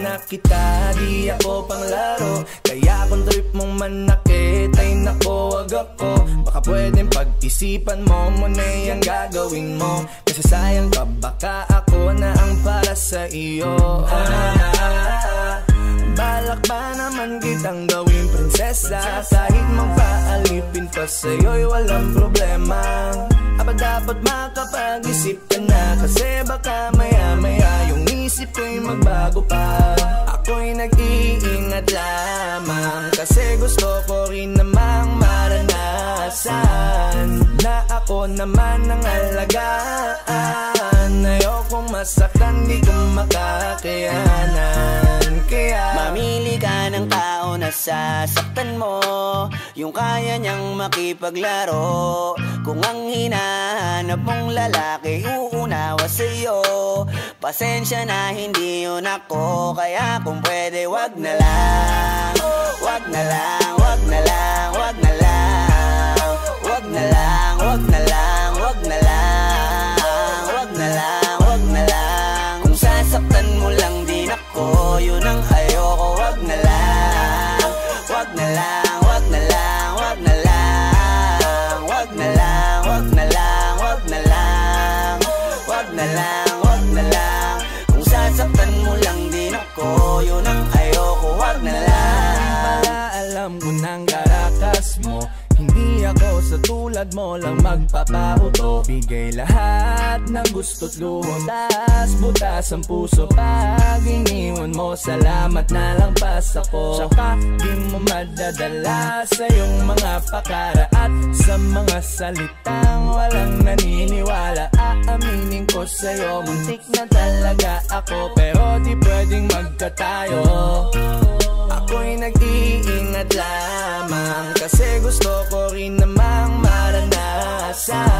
na kita, di ako panglaro. Kaya kung trip mong manakit ay nako, wag ako. Baka pwedeng pag-isipan mo muna yung gagawin mo. Kasi sayang ka, baka ako na ang para sa iyo. Balak pa naman kitang gawing prinsesa. Kahit magpaalipin pa sa'yo'y walang problema. Aba dapat makapag-isip ka na. Kasi baka maya-maya yung isip ko'y magbago pa. Ako'y nag-iingat lamang. Kasi gusto ko rin namang maranasan na ako naman ang alagaan. Ayokong masaktan, di ko makakayanan. Kaya mamili ka ng tao na sasaktan mo, yung kaya niyang makipaglaro. Kung ang hinahanap mong lalaki uunawa sa'yo, pasensya na hindi yun ako. Kaya kung pwede wag na lang, wag na lang, wag na lang, wag na lang, wag na lang, wag na lang, wag na lang, wag na lang, wag na lang. Kung sasaktan mo lang din ako, yun ang ayoko. Wag na lang, wag na lang, wag na lang, wag na lang, wag na lang, wag na lang, wag na lang, wag na lang, wag na lang. Kung sasaktan mo lang din ako, yun ang ayoko. Wag na lang. Alam ko nang karakas mo, hindi ako sa tulad mo lang magpapauto. Bigay lahat ng gusto't luho, tas butas ang puso. Pag iniwan mo, salamat na lang pas ako. Tsaka di mo madadala sa iyong mga pakara at sa mga salitang walang naniniwala. Aaminin ko sa'yo, muntik na talaga ako, pero di pwedeng magkatayo. Ako'y nag-iingat lamang kasi gusto ko rin namang maranasan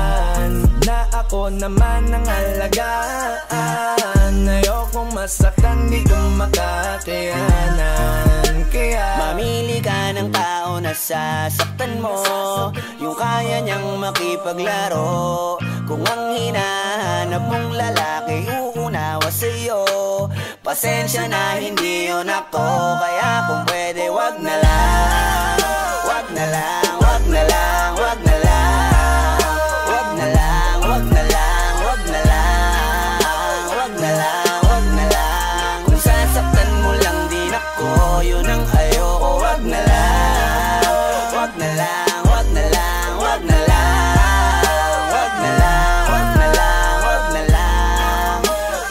na ako naman ang alagaan. Ayokong masaktan, di ko makakayanan. Kaya mamili ka ng tao na sasaktan mo, yung kaya niyang makipaglaro. Kung ang hinahanap mong lalaki uunawa sa'yo, pasensya na hindi yun ako. Kaya kung pwede wag na lang, wag na lang, wag na lang, wag na lang, wag na lang, wag na lang, wag na lang, wag na lang, wag na lang. Kung sasaktan mo lang din ako, yun ang ayoko. Wag na lang, wag na lang, wag na lang, wag na lang, wag na lang, wag na lang, wag na lang,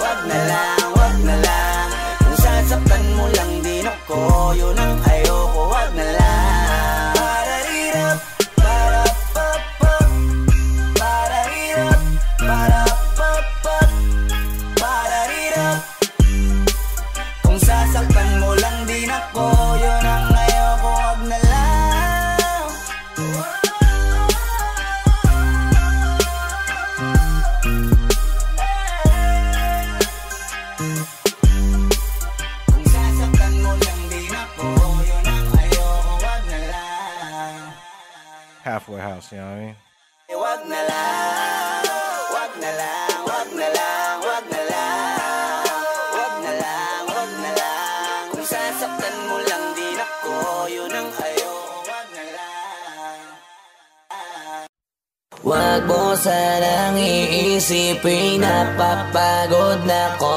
wag na lang, wag na lang. Kung sasaktan mo lang din ako, yun ang ayoko. Wag na lang. Pararirap, parapapap, pararirap, parapapap, pararirap. Kung sasaktan mo lang din ako, yun ang ayoko. Wag na lang. Kung sasaktan mo lang din ako, yun ang ayoko. Wag na lang. Halfway House, you know what I mean? Wag na lang, wag na lang, wag na lang, wag na lang, wag na lang, wag na lang. Kung sasaktan mo lang din ako, yun ang ayoko. Wag na lang. Wag mo sanang iisipin napapagod na ko.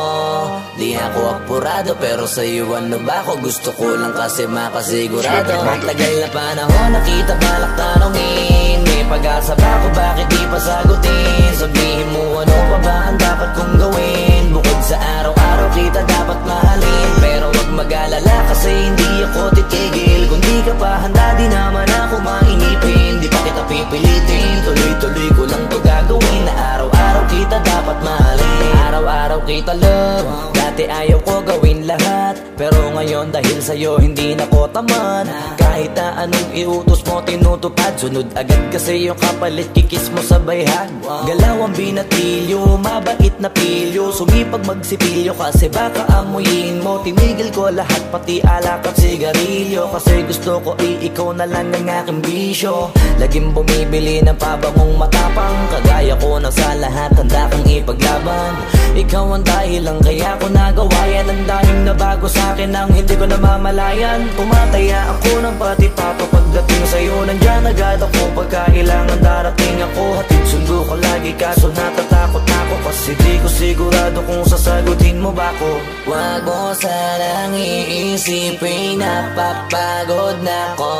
Di ako apurado pero sa'yo ano ba ako? Gusto ko lang kasi makasigurado. Matagal na panahon nakita balak tanongin, may pag-asa ba ako, bakit di pa sagutin? Sabihin mo ano pa ba ang dapat kong gawin? Bukod sa araw-araw kita dapat mahalin, pero wag mag-alala kasi hindi ako titigil. Kung di ka pa handa di naman ako mainipin. Di pa kita pipilitin, tuloy-tuloy ko lang to gagawin. Na araw-araw kita dapat mahalin, araw-araw kita love. Dati ayaw ko gawin lahat, pero ngayon dahil sa'yo hindi na ko tamad. Kahit na anong iutos mo tinutupad, sunod agad kasi yung kapalit kikis mo sa bayhag. Galaw ang binatilyo, mabait na pilyo, sumipag magsipilyo kasi baka amuyin mo. Tinigil ko lahat pati alak at sigarilyo, kasi gusto ko ikaw na lang ang aking bisyo. Laging bumibili ng pabangong matapang, kagaya ko na sa lahat handa kang ipaglaban. Ikaw ang dahilan kaya ko nagawa yan, ang dahing na bago sa akin ang hindi ko namamalayan. Tumataya ako ng pati pato pagdating sa'yo. Nandyan agad ako pagkailangan darating ako. Hatid sundo ko lagi kaso natatakot ako, kasi di ko sigurado kung sasagutin mo ba ko. Wag mo sanang iisipin napapagod na ko.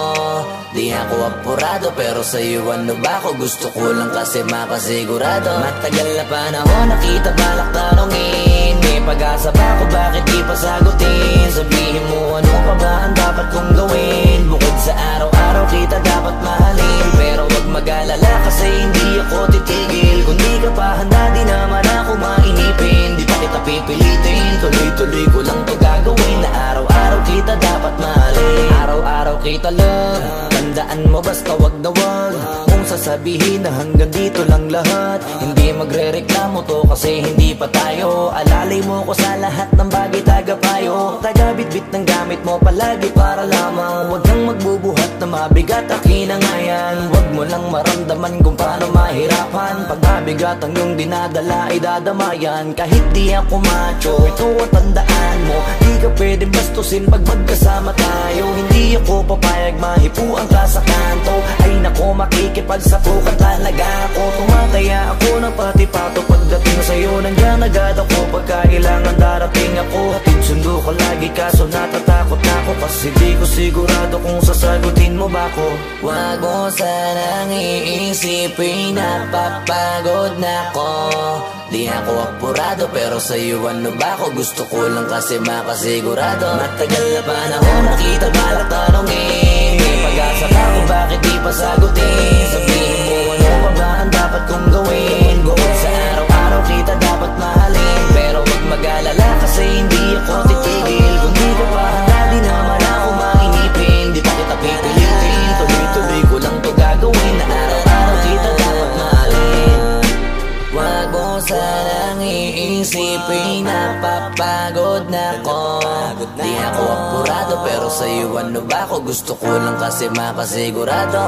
Di ako apurado pero sa'yo ano ba ko? Gusto ko lang kasi makasigurado. Matagal na panahon nakita balak tanongin, may pag-asa ba ko, bakit di pa sagutin? Sabihin mo ano pa ba ang dapat kong gawin? Bukod sa araw-araw kita dapat mahalin, pero wag mag-alala kasi hindi ako titigil. Kung di ka pa handa di naman ako mainipin. Di pa kita pipilitin, tuloy-tuloy ko lang to gagawin. Na araw-araw kita dapat mahalin, araw-araw kita love. Tandaan mo basta wag na wag kung sasabihin na hanggang dito lang lahat. Hindi magre-reklamo to kasi hindi pa tayo. Alalay mo ko sa lahat ng bagay tagapayo. Taga-bitbit ng gamit mo palagi para lamang. Huwag kang magbubuhat na mabigat akin ang ayan. Huwag mo lang maramdaman kung paano mahirapan. Pag mabigat ang iyong dinadala ay dadamayan. Kahit di ako macho, ito ang tandaan mo. Di ka pwede bastusin pag magkasama tayo. Hindi ako papayag mahipuan ka sa kanto. Ay nako makikipagsapukan talaga ako. Tumataya ako ng pati pato pagdating sa'yo. Nandiyan agad ako pagkailangan darating ako. Hatid sundo ko lagi kaso natatakot na ako, kasi di ko sigurado kung sasagutin mo ba ko. Wag mo sanang iisipin napapagod na ko. Di ako apurado pero sa'yo ano ba ko? Gusto ko lang kasi makasigurado. Matagal na panahon nakita balak tanongin, may pag-asa ba ko, bakit di pa sagutin? Sabihin mo ano pa ba ang dapat kong gawin? Bukod sa araw-araw kita dapat mahalin, pero wag mag-alala kasi hindi ako titigil. Kung di ka pa handa di naman ako mainipin. Di pa kita pipilitin, tuloy-tuloy ko lang to gagawin. Na araw-araw kita dapat mahalin. Wag mo sanang iisipin napapagod na ko. Di ako apurado pero sa'yo ano ba ko? Gusto ko lang kasi makasigurado.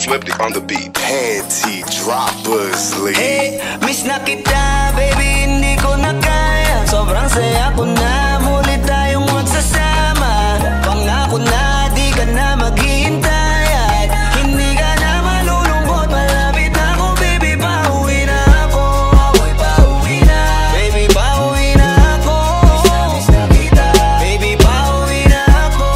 Flipped it on the beat. Panty droppers lead. Hey, miss na kita, baby, hindi ko na kaya. Sobrang saya ko na, muli tayong magsasama. Pangako na, di ka na maghihintay. At hindi ka na malulungkot, malapit na ako, baby, pauwi na ako. Pauwi na, baby, pauwi na ako. Miss na kita, baby, pauwi na ako.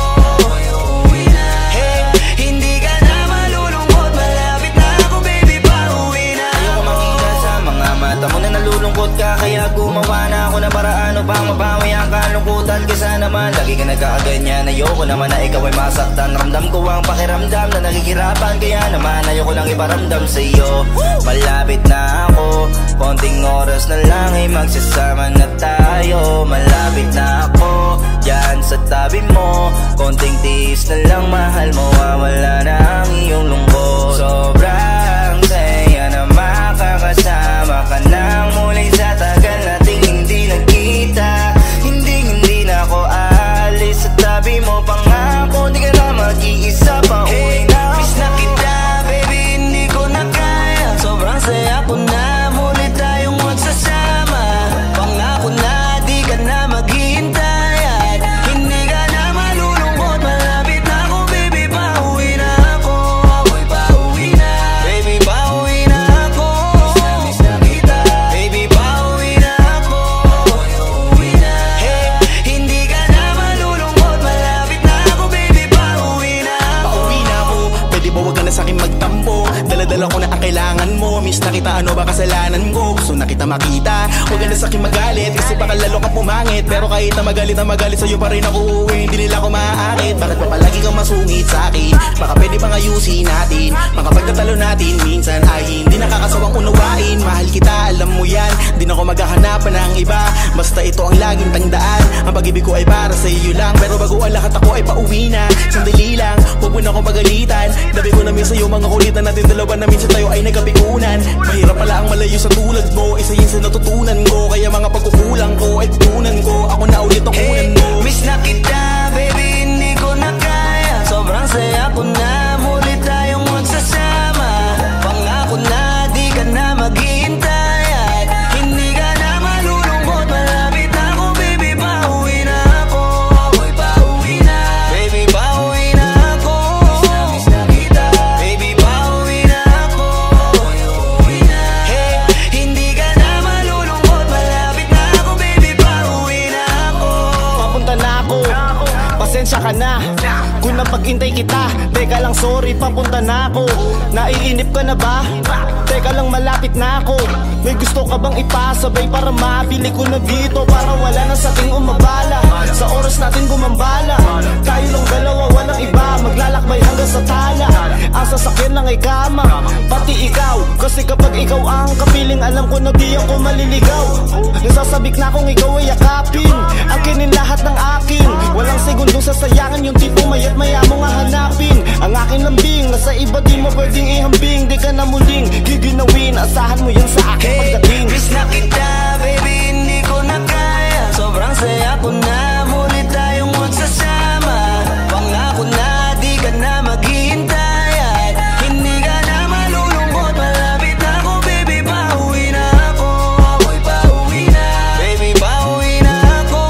Pauwi na, hey, hindi ka na malulungkot, malapit na ako, baby, pauwi na ako. Ayoko makita sa mga mata mo na nalulungkot ka, kaya gumawa na ako ng paraan upang mabawi ang kalungkutan. Kesa naman lagi ka nagkakaganyan. Ayoko naman na ikaw ay masaktan. Ramdam ko ang pakiramdam na nakikirapan, kaya naman ayoko lang iparamdam sa'yo. Malapit na ako, konting oras na lang ay magsasama na tayo. Malapit na ako, dyan sa tabi mo. Konting tiis na lang, mahal mo, wala na ang iyong lungkot. Sobrang saya na makakasama ka nang muli sa tagal nating hindi nagkita. Hindi na ako aalis sa tabi mo. Pangako di ka na mag-iisa pa. Uwi na ako. Miss na kita, baby, hindi ko na kaya. Sobrang saya ko na, muli tayong magsasama. Pangako na, di ka na maghihintay. At hindi ka na malulungkot, malapit na ako, baby, pauwi na ako. Pauwi na, baby, pauwi na ako. Miss na kita, baby, pauwi na ako. Pauwi na, hey, hindi ka na malulungkot, malapit na ako, baby, pauwi na ako. Pauwi na ako, pwede ba wag ka na sa'kin magtampo? Dala-dala ko na ang kailangan mo. Miss na kita, ano ba kasalanan ko? Gusto na kita makita, wag ka na sa'kin magalit, kasi baka lalo kang pumangit. Pero kahit na magalit sa'yo pa rin ako uuwi. Hindi nila ako maaakit, bakit pa palagi kang masungit sa'kin? Baka pwede bang ayusin natin? Mga pagtatalo natin minsan ay hindi nakakasawang unawain. Mahal kita, alam mo yan, di na ako maghahanapan ng iba. Basta ito ang laging tandaan, ang pag-ibig ko ay para sa iyo lang. Pero bago ang lahat ako ay pauwi na. Sandali lang, huwag mo na akong pagalitan. Dabi ko na minsan yung mga kulitan natin dalawa na minsan tayo ay nagkapikunan. Mahirap pala ang malayo sa tulad mo, isa yun sa natutunan ko. Kaya mga pagkukulang ko ay tutunan ko, ako na ulit ang kunan mo. Miss na kita, baby, hindi ko na kaya. Ngayon na pag-intay kita, teka lang sorry, papunta na ako. Naiinip ka na ba? Teka lang malapit na ako. May gusto ka bang ipasabay para mabili ko na dito? Para wala na sa ating umabala, sa oras natin gumambala. Tayo lang dalawa, walang iba, maglalakbay hanggang sa tala. Ang sasakyan lang ay kama, pati ikaw. Kasi kapag ikaw ang kapiling, alam ko na di ako maliligaw. Nasasabik na kung ikaw ay yakapin, akinin lahat ng akin. Walang segundong sasayangan, yung tipong mayat maya mo nga hanapin. Ang aking lambing, nasa iba di mo pwedeng ihambing. Di ka na muling giginawin, asahan mo yan sa akin pagdating. Miss na kita, baby, hindi ko na kaya. Sobrang saya ko na, muli tayong magsasama. Pangako na, di ka na maghihintay at hindi ka na malulungkot. Malapit na ako, baby, pauwi na ako. Ako'y pauwi na, baby, pauwi na ako.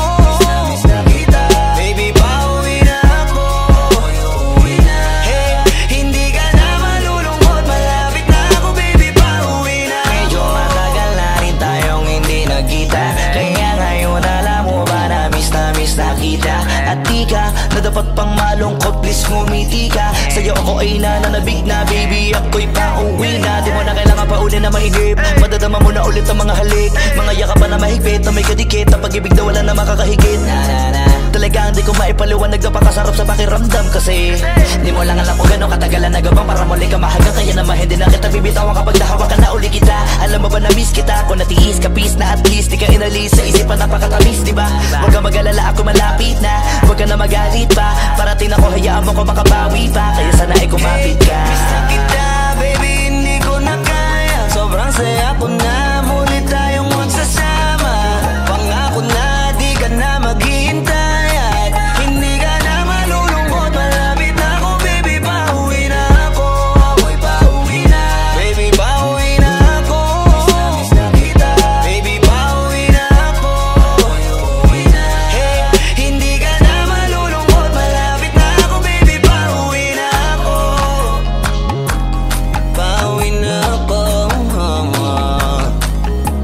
Miss na kita, baby, pauwi na ako. Ako'y uuwi na, hey, hindi ka na malulungkot. Malapit na ako, baby, pauwi na ako. Medyo matagal na rin tayong hindi nagkita, kaya ngayon alam mo ba na miss na kita. At di ka na dapat pang malungkot, please ngumiti ka. Sa'yo ako ay nananabig na, baby, ako'y pauwi na. Di mo na kailangan pa uli na mainip, madadama mo na ulit ang mga halik. Mga yakapan na mahigpit, na may kadikit, ang pag-ibig na wala na makakahigit. Talagang di ko maipaliwanag, napakasarap sa pakiramdam. Kasi di mo lang alam kung gano'ng katagalan nagabang para muli ka mahagang. Kaya naman hindi na kita bibitawan kapag nahawakan na uli kita. Alam mo ba na miss kita, kung natiis ka peace na at least di ka inalis sa isipan, napakatamis, diba? Huwag ka mag-alala, ako malapit na, huwag ka na magalit pa. Parating ako, hayaan mo ko makabawi pa, kaya sana ay kumapit ka. Miss na kita, baby, hindi ko na kaya. Sobrang saya ko na, muli tayong magsasama. Pangako na, di ka na maghihintay at hindi ka na malulungkot. Malapit na ako, baby, pauwi na ako. Ako'y pauwi na, baby, pauwi na ako. Miss na kita, baby, pauwi na ako. Ako'y uuwi na, hey, hindi ka na malulungkot. Malapit na ako, baby, pauwi na ako. Pauwi na ako,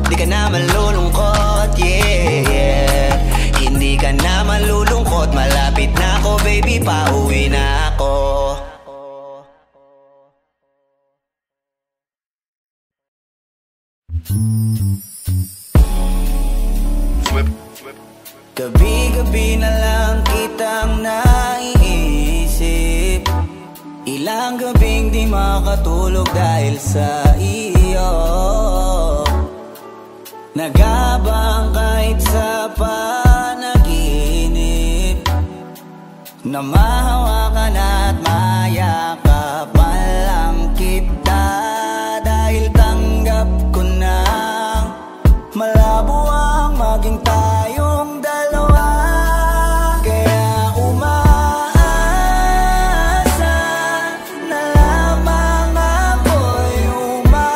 di ka na malulungkot, yeah. Hindi ka na malulungkot, malapit na ako, baby, pauwi na ako. Gabi-gabi na lang kitang naiisip. Ilang gabing di makatulog dahil sa iyo. Nagabang kahit sa panaginip, na mahawakan at mayakapan lang kita. Dahil tanggap ko na malabo ang maging tayong dalawa. Kaya umaasa na lamang ako'y umaasa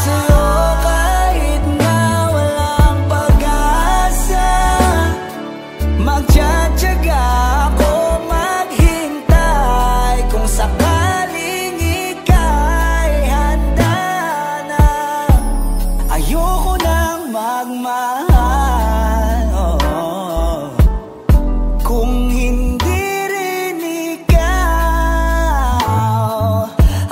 sa'yo kahit na walang pag-asa. Magtsatsaga ako maghintay kung sakaling ika'y handa na. Ayoko nang magmahal, kung hindi rin ikaw.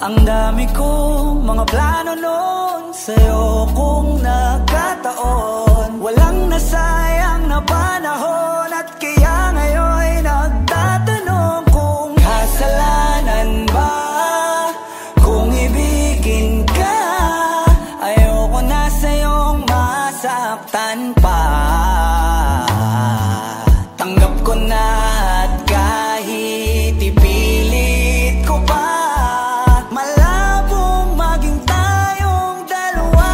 Ang dami kong mga plano noon sa'yo kung nagkataon. Walang nasayang na panahon at kaya ngayon nagtatanong kung kasalanan ba kung ibigin ka. Ayoko na sa'yong masaktan pa. Tanggap ko na at kahit ipilit ko pa, malabong maging tayong dalawa.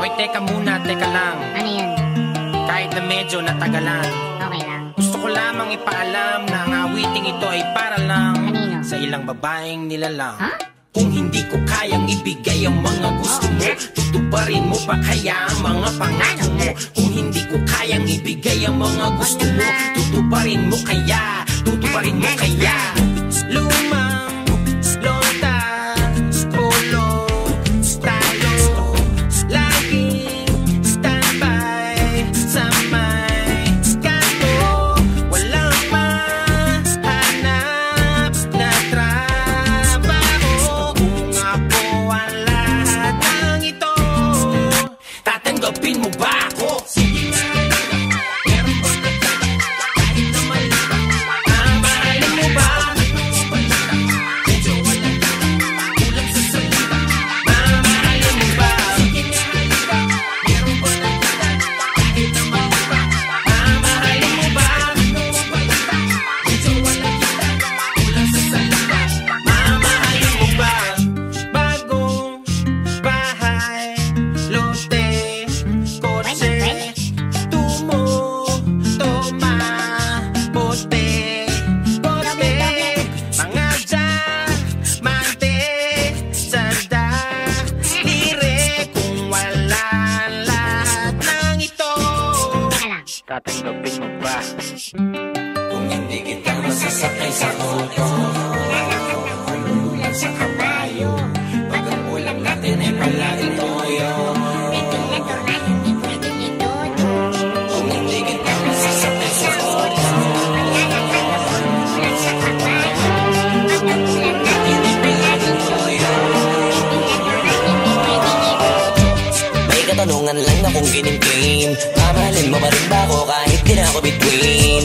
Hoy, teka muna, teka lang. Ano yun? Kahit na medyo natagalan, Okay lang. gusto ko lamang ipaalam na ang awiting ito ay para lang Kanino? sa ilang babaeng nilalang. Ha? Kung hindi ko kayang ibigay ang mga gusto mo, tutuparin mo pa kaya ang mga pangarap mo? Kung hindi ko kayang ibigay ang mga gusto mo, tutuparin mo kaya, tutuparin mo kaya. Lumang, lonta, polo, talo, laging standby sa may kanto. Walang mahanap na trabaho. Kung ako ang lahat ng ito, tatanggapin mo ba ako? Sige na, meron ba na kahit na mali? Mahalin mo ba? Medyo wala ka, kulang sa salita. Mamahalin mo ba? Sige na, meron ba na kahit na mali? Mamahalin mo ba? Medyo wala kita, kulang sa salita. Mamahalin mo ba? Bagong bahay, lote, kotse, tumo, toma, bote, bote, mga diamante, sanda, lire. Kung wala lahat ng ito, Teka lang. tatanggapin mo ba? Kung hindi kita masasakay sa auto, ulululan sa kabayo, pag ang ulam natin ay palaging toyo. Kung hindi kita masasakay sa auto, May katanungan lang na kung kinimkim, mamahalin mo pa rin ba ako kahit di na ako between?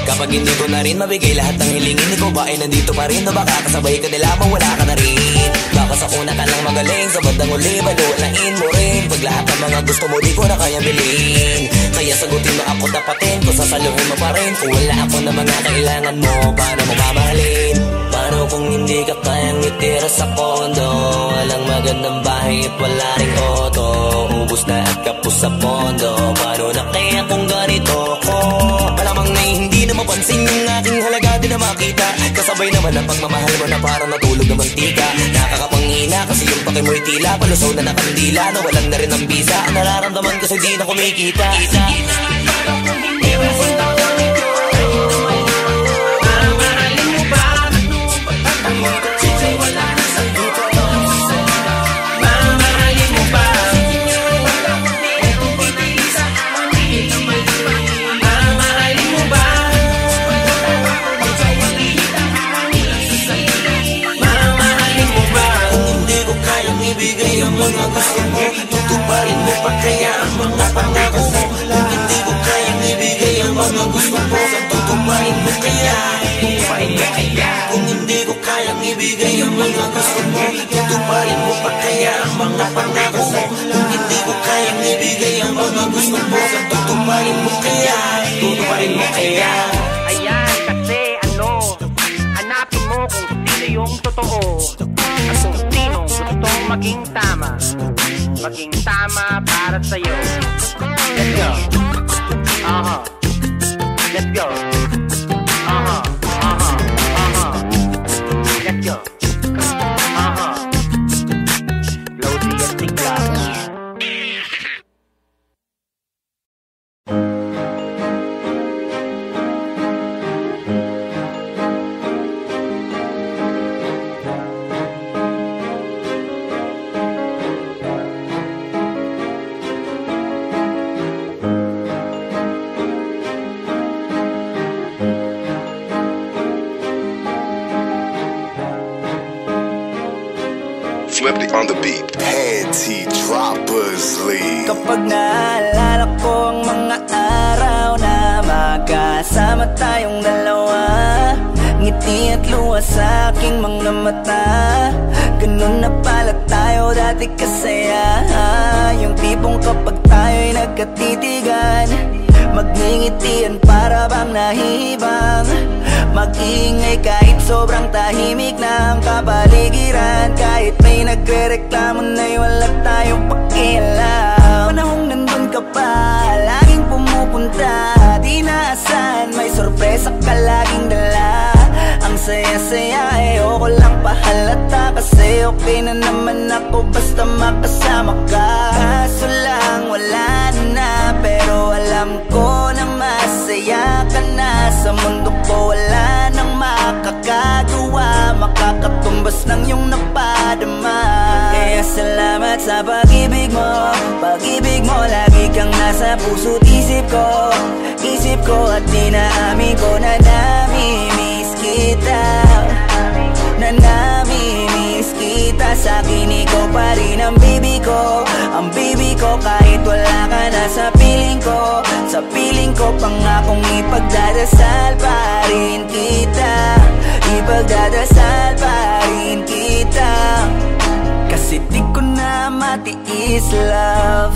Kapag hindi ko na rin mabigay lahat ng hilingin, ikaw ba ay nandito pa rin o baka kasabay ka nila mawala ka na rin? Baka sa una ka lang magaling, sa bandang uli balualain mo rin. Pag lahat ng mga gusto mo di ko na kaya bilhin, kaya sagutin mo ako dapatin, kung sasaluhin mo pa rin. Kung wala ako na mga kailangan mo, paano mo mamahalin? Paano kung hindi ka kayang itira sa kondo? Walang magandang bahay at wala ring auto, ubus na at kapos sa pondo. Paano na kaya kung ganito ko? Malamang na hindi na mapansin yung aking halaga, di na makita. Kasabay naman ang pagmamahal mo na parang natulog na mantika. Nakakapanghina kasi yung pake mo'y tila palusaw na nakandila, na walang na rin ang bisa. Ang nararamdaman kasi di na kumikita. Mamahalin mo ba? Sige, wala na sa dito. Mamahalin mo ba? Mamahalin mo ba? Mamahalin mo ba? Kung hindi ko kayang ibigay ang mga gusto mo, tutuparin mo pa kaya ang mga pangako mo? Kung hindi ko kayang ibigay ang mga gusto mo, tutuparin mo kaya? Tutuparin mo kaya? Kung hindi ko kayang ibigay ang mga gusto mo, tutuparin mo pa kaya ang mga pangako mo? Kung hindi ko kayang ibigay ang mga gusto mo, tutuparin mo kaya? Tutuparin mo kaya? Ayan, kasi hanapin mo kung sino yung totoo, at kung sinong gustong maging tama para sa'yo. Let's go. Let's go. Let's go. Loading and Tigla. Flipped on the beat. Panty Droppers League. Kapag naalala ko ang mga araw na magkasama tayong dalawa, ngiti at luha sa aking mga mata, ganun na pala tayo dati kasaya. Yung tipong kapag tayo'y nagkatitigan, magngingitian para bang nahihibang, Mag-ingay kahit sobrang tahimik na ang kapaligiran. Kahit may nagre-reklamo na'y wala tayong pakialam. Panahong nandun ka pa, laging pumupunta, di naasan, may sorpresa ka laging dala. Ang saya-saya, ayoko lang pahalata, kasi okay na naman ako basta makasama ka. Kaso lang wala na, pero alam ko na masaya ka na. Sa mundo ko wala nang makakagawa, makakatumbas ng iyong napadama. Kaya salamat sa pag-ibig mo, pag-ibig mo. Lagi kang nasa puso't isip ko, isip ko. At di naamin ko na nami-miss kita, na nami-miss kita. Sa'kin ikaw pa rin ang baby ko, ang baby ko. Kahit wala ka na sa piling ko, sa piling ko. Pangakong ipagdadasal pa rin kita, ipagdadasal pa rin kita. Kasi di ko na matiis, love,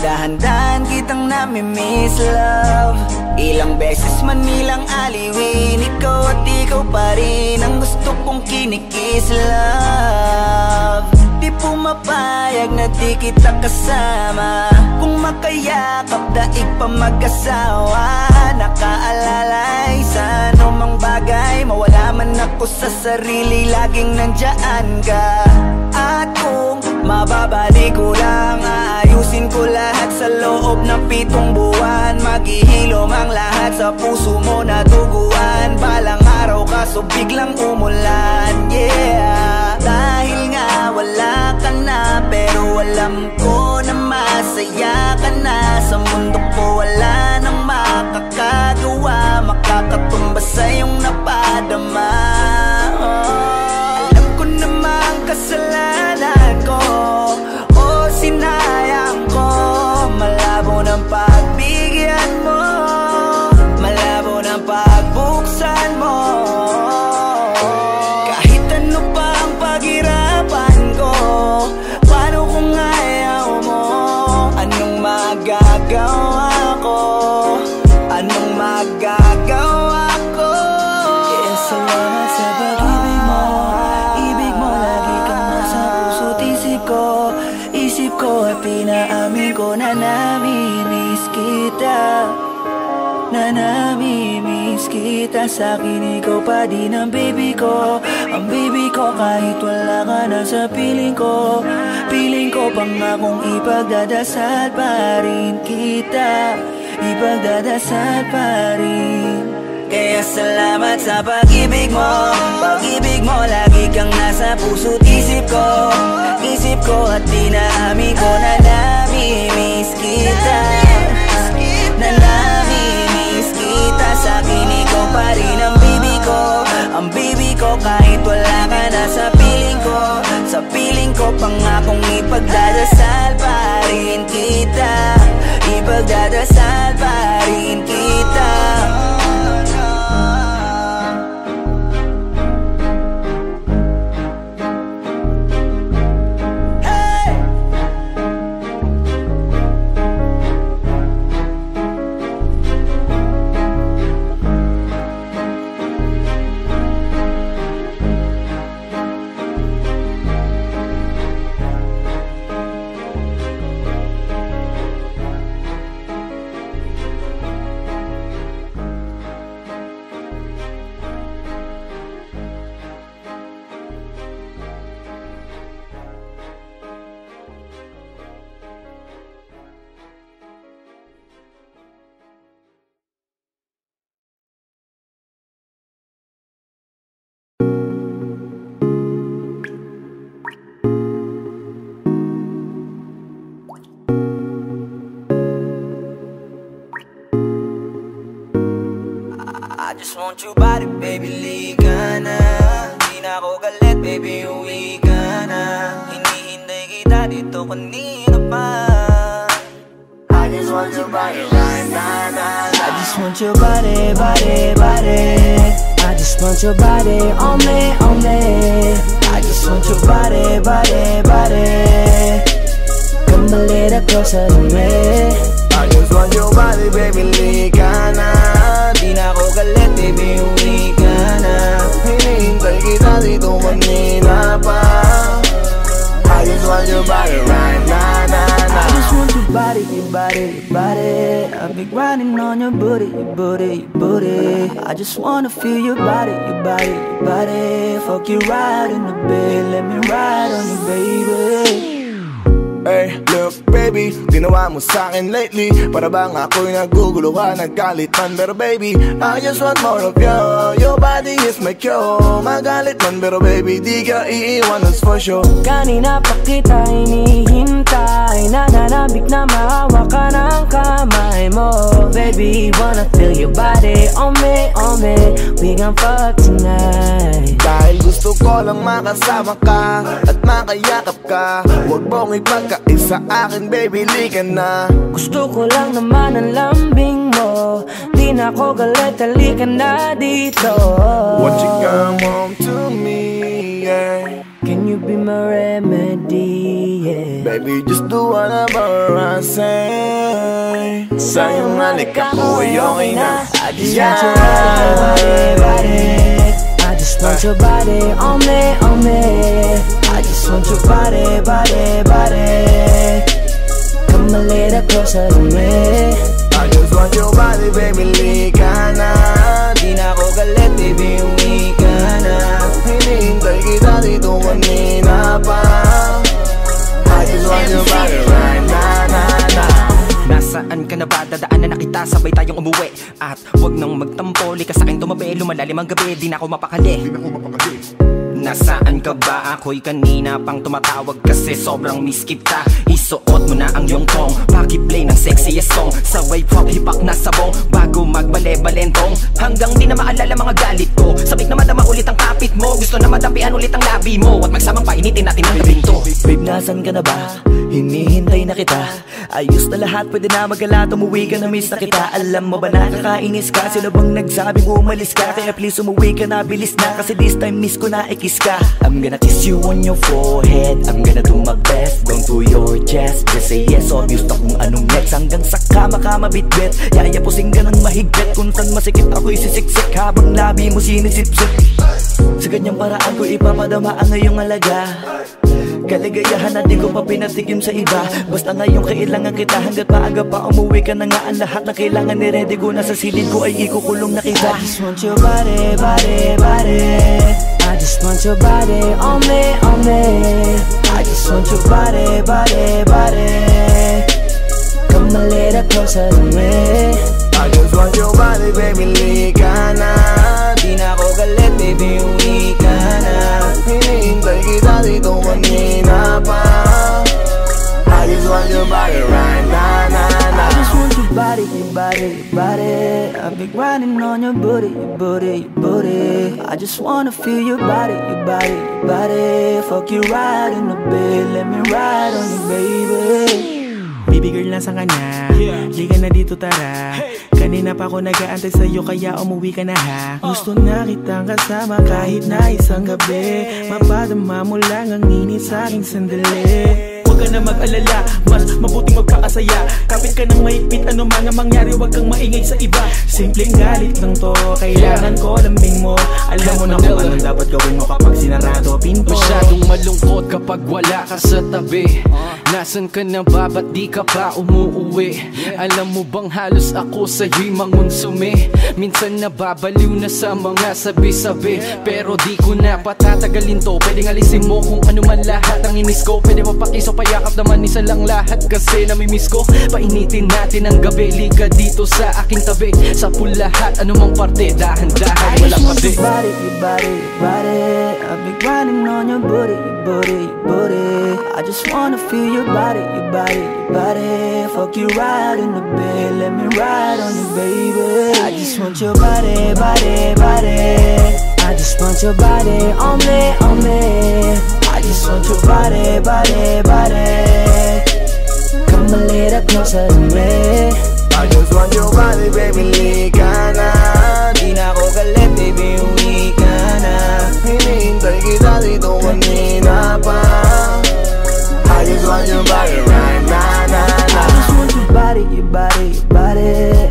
dahan-dahan kitang nami-miss, love. Ilang beses man nilang aliwin, ikaw at ikaw pa rin ang gusto kong kinikis, love. Di pumapayag na di kita kasama, kung makayakap daig pa mag-asawa. Nakaalalay sa anumang bagay, mawala man ako sa sarili, laging nandyan ka. At kung mababalik ko lang, aayusin ko lahat sa loob ng 7 buwan. Maghihilom ang lahat sa puso mo na duguan. Balang araw kaso biglang umulan, yeah. Dahil nga wala ka na, pero alam ko na masaya ka na. Sa mundo ko wala nang makakagawa, makakatumbas sa iyong napadama. Alam ko namang kasalanan ko, o sinayang ko. Malabo ng pagbigyan mo, malabo ng pagbuksan mo. Kahit ano pa ang paghirapan ko, paano kung ayaw mo? Anong magagawa ko? Anong magagawa ko? Kaya salamat sa pag-ibig mo, ibig mo. Lagi kang nasa puso't isip ko, isip ko. At pinaamin ko na nami-miss kita, na nami-miss kita. Sa'kin ikaw pa din ang baby ko, ang baby ko. Kahit wala ka na sa piling ko, piling ko. Pangakong ipagdadasal pa rin kita, ipagdadasal pa rin. Kaya salamat sa pag-ibig mo, pag-ibig mo. Lagi kang nasa puso't isip ko, isip ko. At di naamin ko na nami-miss kita, na nami-miss kita. Sa'kin ikaw pa rin ang baby ko, ang baby ko. Kahit wala ka na sa piling ko, sa piling ko. Pangakong ipagdadasal pa rin kita, ipagdadasal pa rin kita. I just want your body, baby, liga na. Di na ako galit, baby, uwi ka na. Hinihintay kita dito kanina pa. I just want your body right now. I just want your body, body, body. I just want your body on me, on me. I just want your body, body, body. Come a little closer to me. I just want your body, baby, liga na. Di na ako galit, baby, uwi ka dito kanina pa. I just want your body right now, nah. I just want your body, your body, your body. I've been grinding on your booty, your booty, your booty. I just wanna feel your body, your body, your body. Fuck you right in the bed, let me ride on you, baby. Hey, look baby, ginawa mo sa'kin lately. Para bang ako'y naguguluhan, nagkalitan. Pero baby, I just want more of you. Your body is my cure. Magalit man pero baby, di ka iiwan, that's for sure. Kanina pa kita hinihintay, nananabik na mahawa ka ng kamay mo. Baby, wanna feel your body on me, on me. We gon' fuck tonight. Dahil gusto ko lang makasama ka at makayakap ka. Huwag mong ipagkaisa akin, baby, lika na. Gusto ko lang naman ang lambing mo. Di na ako galit, halika na dito. Won't you come home to me, yeah? Can you be my remedy, yeah? Baby, just do whatever I say. Sa'yong halik ako ay okay na. I just want your body, body. I just want your body on me, on me. I just want your body, body, body. Come a little closer to me. I just want your body, baby, lika na. Di na ako galit, baby, uwi ka na. Hinihintay kita dito kanina pa. I just want your body right now, nah. Nasaan ka na ba? Dadaanan na kita, sabay tayong umuwi. At wag nang magtampo, lika sa'kin tumabi. Lumalalim ang gabi, di na ako mapakali. Nasaan ka ba? Ako'y kanina pang tumatawag kasi sobrang miss kita. Isuot mo na ang iyong tong, pakiplay ng sexiest song. Sa wave pop, hipak na sabong, bago magbale-balentong. Hanggang di na maalala mga galit ko. Sabik na madama ulit ang kapit mo. Gusto na madampian ulit ang labi mo. At magsamang painitin natin ang gabing to. Babe, nasan ka na ba? Hinihintay na kita. Ayos na lahat, pwede na magala. Umuwi ka na, miss na kita. Alam mo ba nakakainis ka? Sino bang nagsabing umalis ka? Kaya please umuwi ka na, bilis na. Kasi this time miss ko na ikis ka. I'm gonna kiss you on your forehead. I'm gonna do my best, down to your chest. Just say yes, obvious na kung anong next. Hanggang sa kama ka mabitbit. Yayapusing ka ng mahigpit. Kung saan masikip ako'y sisiksik habang labi mo sinisipsip. Sa ganyang paraan ko ipapadama ang iyong alaga. Kaligayahan na di ko pa pinatigim sa iba. Basta ngayon kailangan kita. Hanggat maaga pa umuwi ka na nga. Ang lahat na kailangan ni ready ko. Nasa silid ko ay ikukulong na kita. I just want your body, body, body. I just want your body on me, on me. I just want your body, body, body. Come a little closer to me. I just want your body, baby, lika na. Di na ako galit, baby, uwi ka na. Hinihintay kita dito kanina pa. I just want your body right now, nah. I just want your body, your body, your body. I've been grinding on your booty, your booty, your booty. I just wanna feel your body, your body, your body. Fuck you right in the bed, let me ride on you, baby. Baby girl, nasa ka na? Liga na dito, tara. Kanina pa ako nag-aantay sa'yo, kaya umuwi ka na ha. Gusto na kitang kasama kahit na isang gabi. Mapadama mo lang ang init sa'king sandali. Huwag ka na mag-alala, mas mabuting magpakasaya. Kapit ka ng mahigpit, ano mga mangyari, huwag kang maingay sa iba. Simpleng galit lang to, kailangan ko lambing mo. Alam mo na kung anong dapat gawin mo kapag sinarado pinto. Masyadong malungkot kapag wala ka sa tabi. Nasaan ka na ba? Ba't di ka pa umuuwi? Alam mo bang halos ako sa'yo'y mangonsume? Minsan nababaliw na sa mga sabi-sabi. Pero di ko na patatagalin to. Pwedeng alisin mo kung ano man lahat ang inis ko. Pwede mapakiso, payakap naman isa lang lahat. Kasi namimiss ko. Painitin natin ang gabi. Liga dito sa aking tabi. Sa pulahat, anumang parte, dahan-dahan, walang pati. Your body, your body, your body. I've been grinding on your booty, your booty, your booty. I just wanna feel your body, your body, your body. Fuck you right in the bed, let me ride on you, baby. I just want your body, body, body. I just want your body on me, on me. I just want your body, body, body. Come a little closer to me. I just want your body, baby, lika na. Di na ako galit, baby, uwi ka na. Hinihintay kita dito kanina pa. I just want your body right now, nah. I just want your body, your body, your body.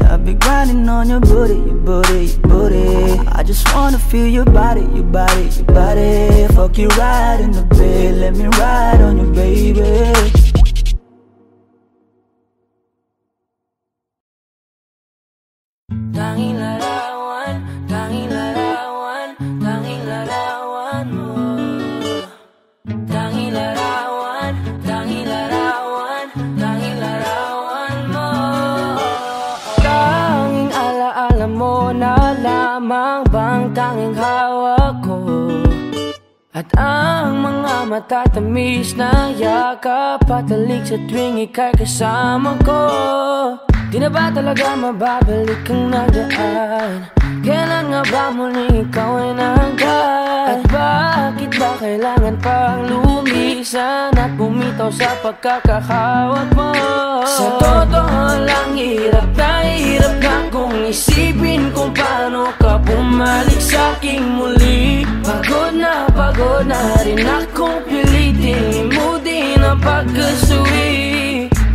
I've been grinding on your booty, your booty, your booty. I just wanna feel your body, your body, your body. Fuck you right in the bed, let me ride on you, baby. Tanging larawan, tanging larawan, tanging larawan mo. Tanging larawan, tanging larawan, tanging larawan mo. Tanging alaala mo na lamang bang tanging hawak ko. At ang mga matatamis na yakap patalig sa tuwing ika'y kasama ko. Di na ba talaga mababalik ang nagaan? Kailan nga ba muling ikaw ay nangkat? At bakit ba kailangan pang lumisan at bumitaw sa pagkakahawak mo? Sa totoo lang hirap na kung isipin kung paano ka bumalik sa'king muli. Pagod na rin akong pilitin limutin ang pagkasuwi.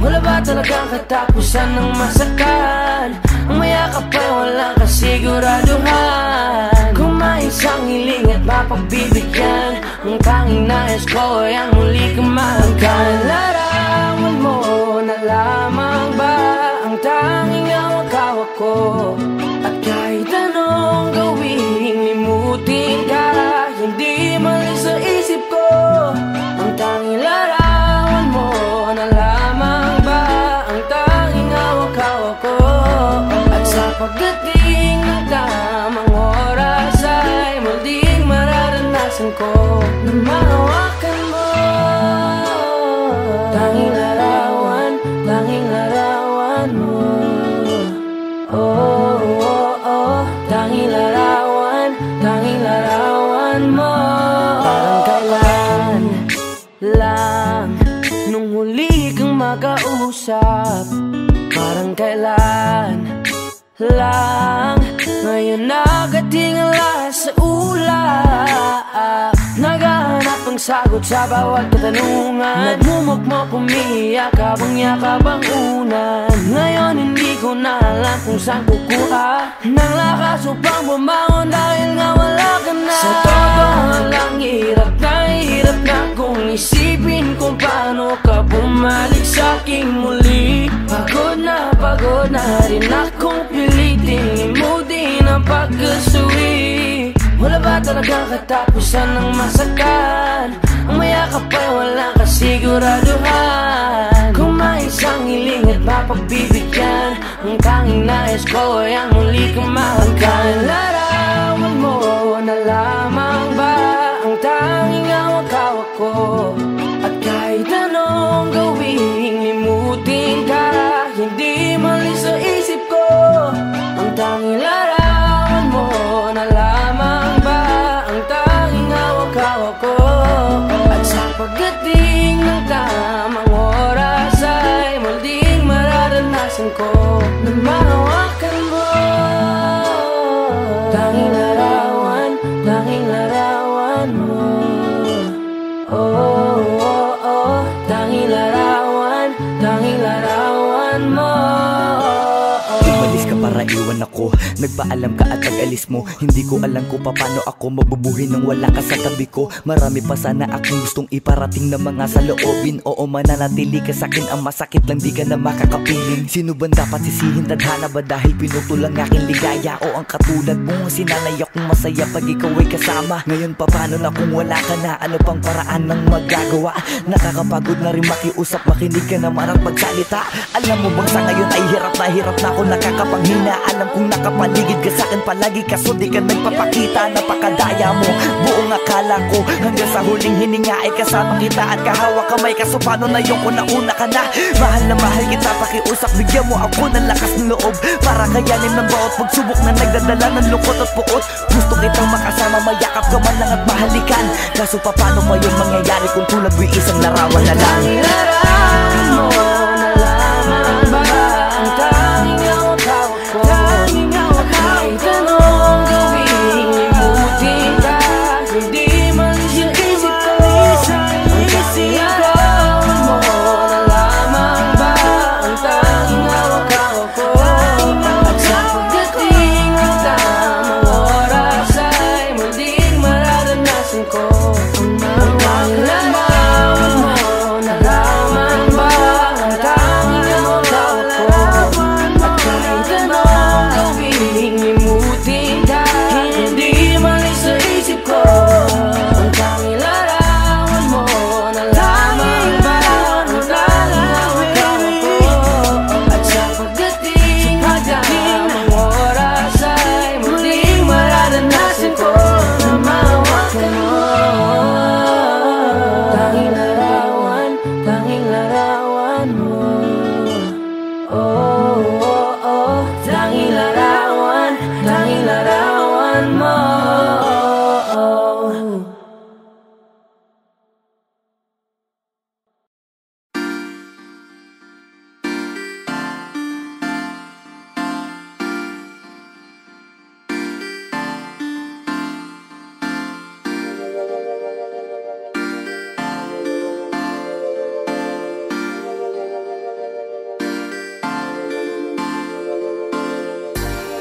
Wala ba talagang katapusan ng masakan? Ang mayakap ay walang kasiguraduhan. Kung may isang hiling at mapagbibigyan, ang tanging nais ko ay ang muli kang mahagkan. Larawan mo na lamang ba ang tanging hawak-hawak ko? At kahit anong gawing limutin ka, hindi mali sa isip ko. Ang tanging larawan mo na lamang ba ang tanging hawak-hawak ko? At sa pagdating ng tamang oras ay muling mararanasan ko na mahawakan mo. Tanging larawan mo. Oh, oh, oh. Tanging larawan mo. Parang kailan lang nung huli kang makausap. Parang kailan lang ngayon nakatingala sa ulap. Naghahanap ng sagot sa bawat katanungan. Nagmumukmok umiiyak habang yakap ang unan. Ngayon hindi ko na alam kung saan kukuha ng lakas upang bumangon dahil nga wala ka na. Sa totoo lang hirap na kung isipin kung paano ka bumalik sa'king muli. Pagod na rin akong pilitin limutin ang pagkasuwi. Wala ba talagang katapusan ng masakan? Ang mayakap ay walang kasiguraduhan. Kung may isang hiling at mapagbibigyan, ang tanging nais ko ay ang muli kang mahagkan. Larawan mo na lamang ba ang tanging hawak-hawak ko? At kahit anong gawing limutin ka, hindi mali sa isip ko. Ang tanging larawan mo na lamang ba ang tanging hawak-hawak ko? At sa pagdating ng tamang oras ay muling mararanasan ko na mahawakan mo. Tanging larawan mo. Oh, oh, oh. Tanging larawan mo. Umalis ka para iwan ako. Nagpaalam ka at nag-alis mo. Hindi ko alam kung paano ako mabubuhay nang wala ka sa tabi ko. Marami pa sana akong gustong iparating na mga saloobin. Oo, mananatili ka sa'kin, ang masakit lang di ka na makakapiling. Sino ba dapat sisihin? Tadhana ba dahil pinutol ang aking ligaya? O ang katulad mo, sinanay akong masaya pag ikaw ay kasama. Ngayon pa paano na kung wala ka na? Ano pang paraan ng magagawa? Nakakapagod na rin makiusap, makinig ka naman at magsalita. Alam mo bang sa ngayon ay hirap na ako nakakapanghina. Alam kong nakapaligid ka sa'kin palagi, kaso di ka nagpapakita. Napakadaya mo, buong akala ko hanggang sa huling hininga ay kasama kita at kahawak kamay. Kaso paano na yung kung nauna ka na? Mahal na mahal kita, pakiusap, bigyan mo ako ng lakas ng loob para kayanin ng bawat pagsubok na nagdadala ng lungkot at puot. Gusto kitang makasama, mayakap ka man lang at mahalikan. Kaso paano pa yun mangyayari kung tulad mo'y isang larawan na lang? Larawan mo na lamang ba ang tanging hawak-hawak ko? Kahit anong gawin limutin ka, hindi mali sa isip ko. Ang tanging larawan mo na lamang ba ang tanging hawak-hawak ko? At sa pagdating ng tamang oras ay Tanging larawan mo.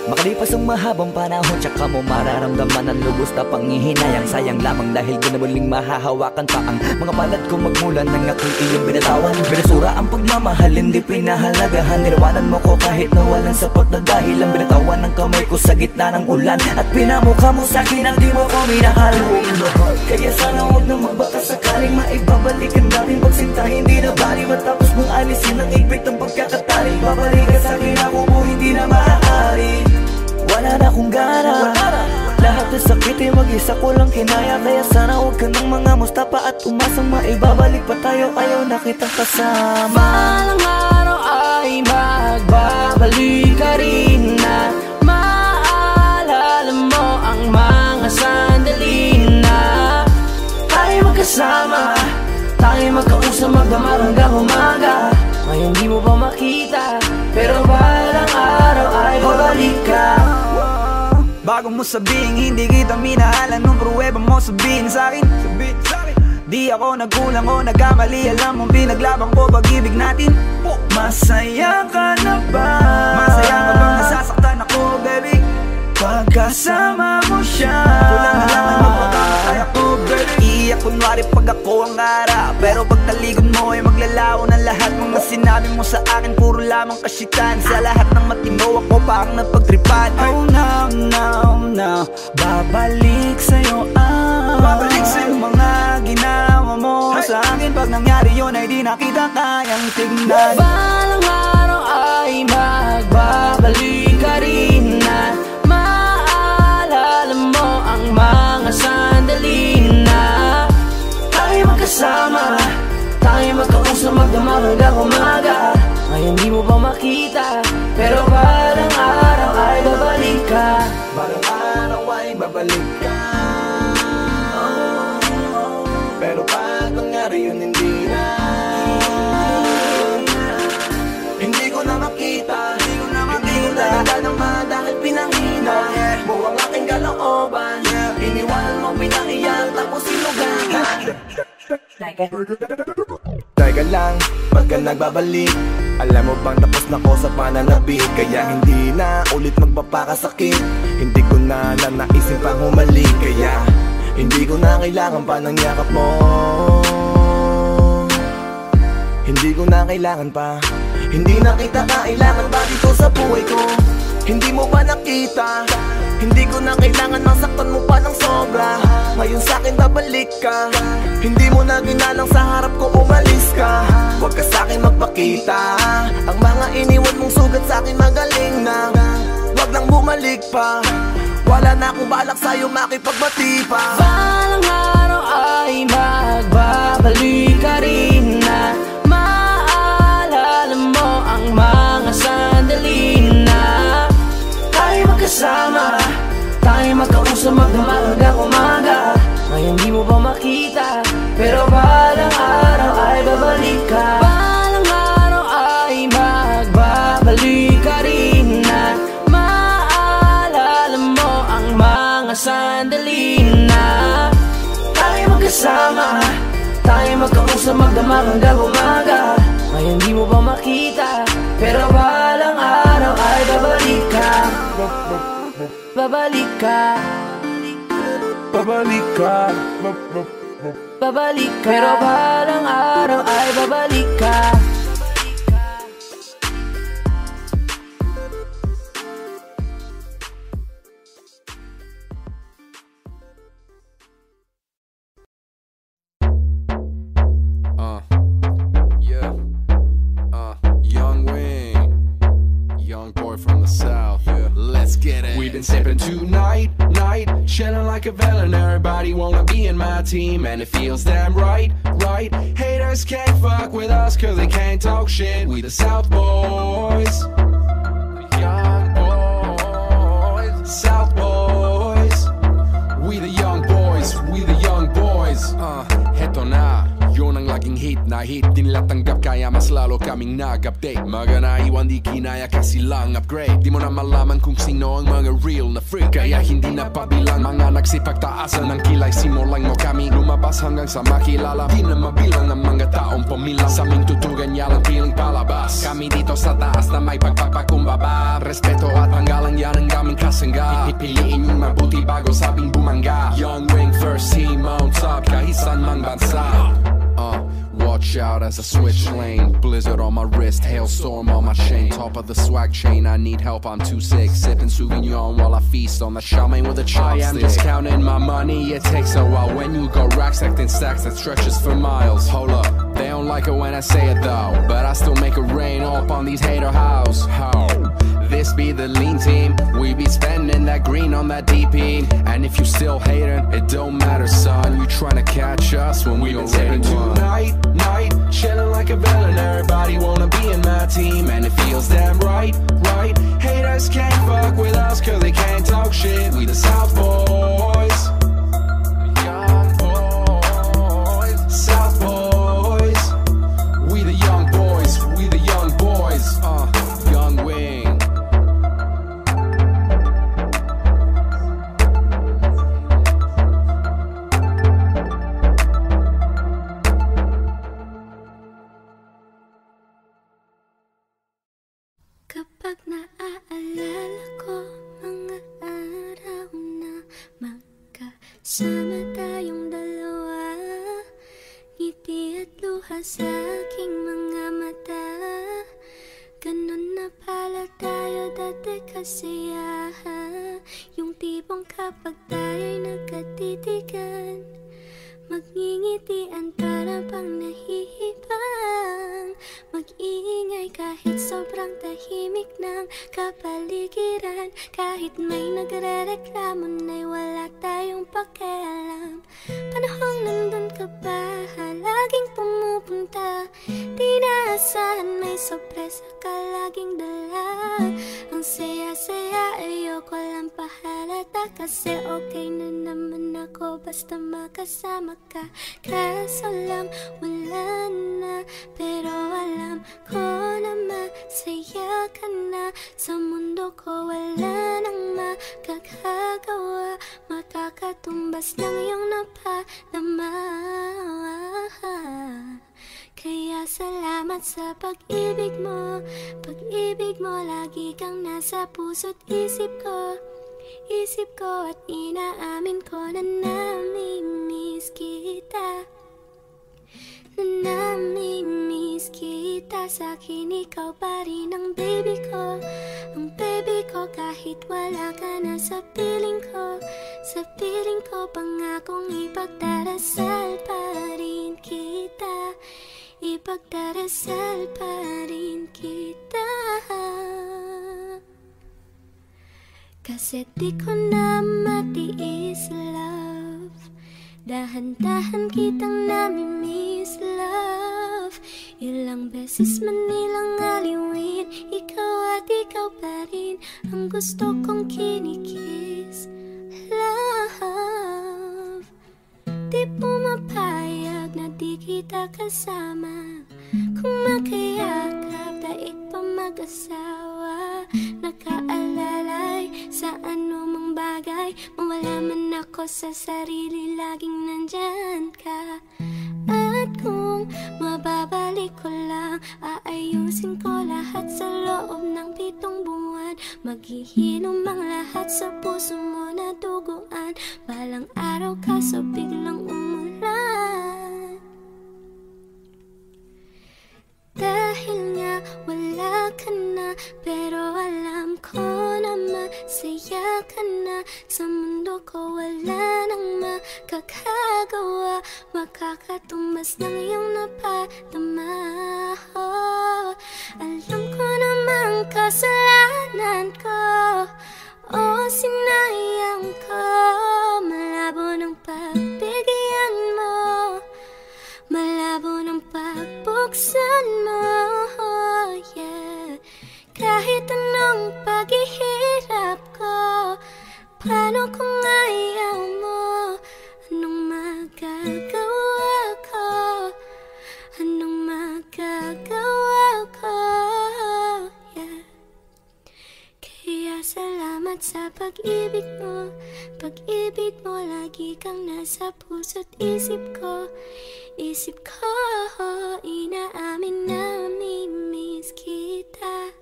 Makalipas ang mahabang panahon, tsaka mo mararamdaman ang lubos na panghihinayang. Sayang lamang dahil di na muling mahahawakan pa ang mga palad ko magmulan ng aking iyong binatawan. Binasura ang pagmamahal, hindi pinahalagahan. Nirawanan mo ko kahit na walang sapat na dahilan. Binatawan ng kamay ko sa gitna ng ulan at pinamukha mo sa'kin ang di mo ko minahal. Kaya sana huwag na magbaka sakaling maibabalik ang dating pagsinta. Hindi na bali matapos mong alisin ang ipit ng pagkakatali. Babalik ka sa'kin ako mo hindi na maaari. Wala na akong gana, lahat ng sakit ay mag-isa ko lang kinaya. Kaya sana huwag ka ng mga mustapa at umasang maibabalik pa tayo. Ayaw na kitang kasama. Balang araw ay magbabalik ka rin na maalala mo ang mga sandali na tayo magkasama, tayo magkausap magdamar hanggang umaga. Ngayon di mo ba makita, pero balang araw ay babalik ka. Bago mo sabihin hindi kita minahal, anong pruweba mo sabihin sa'kin? Di ako nagkulang o nagkamali, alam mong pinaglabang ko pag-ibig natin. Masaya ka na ba? Masaya ka bang nasasaktan ako, baby? Pagkasama mo siya, kulang na lang ang magpapakay ako, baby. Iiyak kunwari pag ako ang harap, pero pag talikod mo ay maglalaho ng lahat. Mga sinabi mo sa akin puro lamang kasitan. Sa lahat ng matino ako parang napagtripan. Oh no, no, no, babalik sa'yo babalik sa'yo mga ginawa mo sa akin. Pag nangyari yun ay di na kita kayang tignan. Balang araw ay magbabalik ka rin na maalala mo ang mga sandali na tayo magkasama, tayo magkausap magdamar hanggang umaga. Ngayon di mo ba makita, pero balang araw ay babalik ka. Balang araw ay babalik ka. Pero pag nangyari yun hindi na. Hindi ko na makita, hindi ko na nadama dahil pinangina mo ang aking kalooban. Iniwanan mo, pinahiyan, tapos sinugan. Teka lang, ba't ka nagbabalik? Alam mo bang tapos na ko sa pananabik? Kaya hindi na ulit magpapakasakit. Hindi ko na naisin pang humalik. Kaya hindi ko na kailangan pa ng yakap mo. Hindi ko na kailangan pa. Hindi na kita kailangan pa dito sa buhay ko. Hindi mo ba nakita? Hindi ko na kailangan masaktan mo pa ng sobra. Ngayon sa'kin babalik ka. Hindi mo na ginalang sa harap ko umalis ka. Huwag ka sa'kin magpakita. Ang mga iniwan mong sugat sa'kin magaling na. Huwag lang bumalik pa. Wala na akong balak sa'yo makipagbati pa. Balang araw ay magbabalik ka rin na maalala mo ang mga sandali na tayo magkasama, tayo magkausap magdamar hanggang umaga. Ngayon di mo ba makita, pero balang araw ay babalik ka. Balang araw ay magbabalik ka rin na maalala mo ang mga sandali na tayo magkasama, tayo magkausap magdamar hanggang umaga. Ngayon di mo ba makita, pero balang araw ay babalik ka. Babalik ka. Babalik ka. Babalik ka. Pero balang araw ay babalik ka. Young Wing. young boy from the south. Let's get it. We've been sipping tonight, chilling like a villain. Everybody wanna be in my team, and it feels damn right. Haters can't fuck with us 'cause they can't talk shit. We the South boys, the young boys, South boys. We the young boys, we the young boys. Heto na, yun ang laging hit na hit. Di nila tanggap kaya mas lalo kaming nag-update. Mga naiwan di kinaya kasi lang upgrade. Di mo na malaman kung sino ang mga real na freak. Kaya hindi na pabilang mga nagsipagtaasan ng kilay. Simulan mo kami lumabas hanggang sa makilala. Di na mabilang ang mga taong pamilang. Sa aming tutugan niya lang piling palabas. Kami dito sa taas na may pagpagpakumbaba. Respeto at panggalang yan ang aming kasangga. Pipiliin yung mabuti bago sabing bumangga. Young wing first team on top kahit saan mang bansa. Watch out as I switch lane. Blizzard on my wrist, hailstorm on my chain. Top of the swag chain, I need help, I'm too sick. Sipping Sauvignon while I feast on the chow mein with a chopstick. I am just counting my money, it takes a while. When you go racks, acting stacks that stretches for miles. Hold up, they don't like it when I say it though, but I still make it rain up on these hater house. How? This be the lean team, we be spending that green on that DP. And if you still hating, it don't matter son. You tryna catch us when we already won. Tonight, chilling like a villain. Everybody wanna be in my team, and it feels damn right. Haters can't fuck with us 'cause they can't talk shit. We the South boys, young boys, South boys. We the young boys, we the young boys. Young wing. Kapag naaalala ko mga araw na magkasama tayong dalawa, ngiti at luha sa aking mga mata. Ganun na pala tayo dati kasi yung tipong kapag tayo'y nagkatitigan, magngingitian para bang nahihibang. Mag-iingay kahit sobrang tahimik ng kapaligiran. Kahit may nagre-reklamo na'y wala tayong pakialam. Panahong nandun ka ba, laging pumupunta. Di naasahan may sorpresa ka laging dala. Ang saya-saya ayoko lang pahalata, kasi okay na naman ako basta makasama ka. Kaso lang wala na, pero alam ko na masaya ka na. Sa mundo ko wala nang makakagawa, makakatumbas ng iyong napadama. Kaya salamat sa pag-ibig mo. Pag-ibig mo lagi kang nasa puso't isip ko. Isip ko at inaamin ko na namimiss kita. Na namimiss kita. Sa'kin ikaw pa rin ang baby ko. Ang baby ko kahit wala ka na sa piling ko. Sa piling ko pangakong ipagdarasal pa rin kita. Ipagdarasal pa rin kita. Kasi di ko na matiis love. Dahan-dahan kitang namimiss love. Ilang beses man nilang aliwin, ikaw at ikaw pa rin ang gusto kong kinikiss love. Di pumapayag na di kita kasama. Kung makayakap daig pa mag-asawa. Nakaalalay sa anumang bagay, mawala man ako sa sarili, laging nandyan ka. At kung mababalik ko lang, aayusin ko lahat sa loob ng 7 buwan. Maghihinom ang lahat sa puso mo na duguan. Balang araw kaso biglang umulan. Dahil nga wala ka na, pero alam ko na masaya ka na. Sa mundo ko wala nang makakagawa, makakatumbas ng iyong napadama. Alam ko na mang kasalanan ko o sinayang ko. Malabo ng pagbigyan mo, malabo ng pagbuksan mo, yeah. Kahit anong paghihirap ko, paano kung ayaw mo? Anong magagawa ko? Anong magagawa ko? Yeah. Kaya salamat sa pag-ibig mo. Pag-ibig mo, lagi kang nasa puso't isip ko. Isip ko, inaamin na namimiss kita.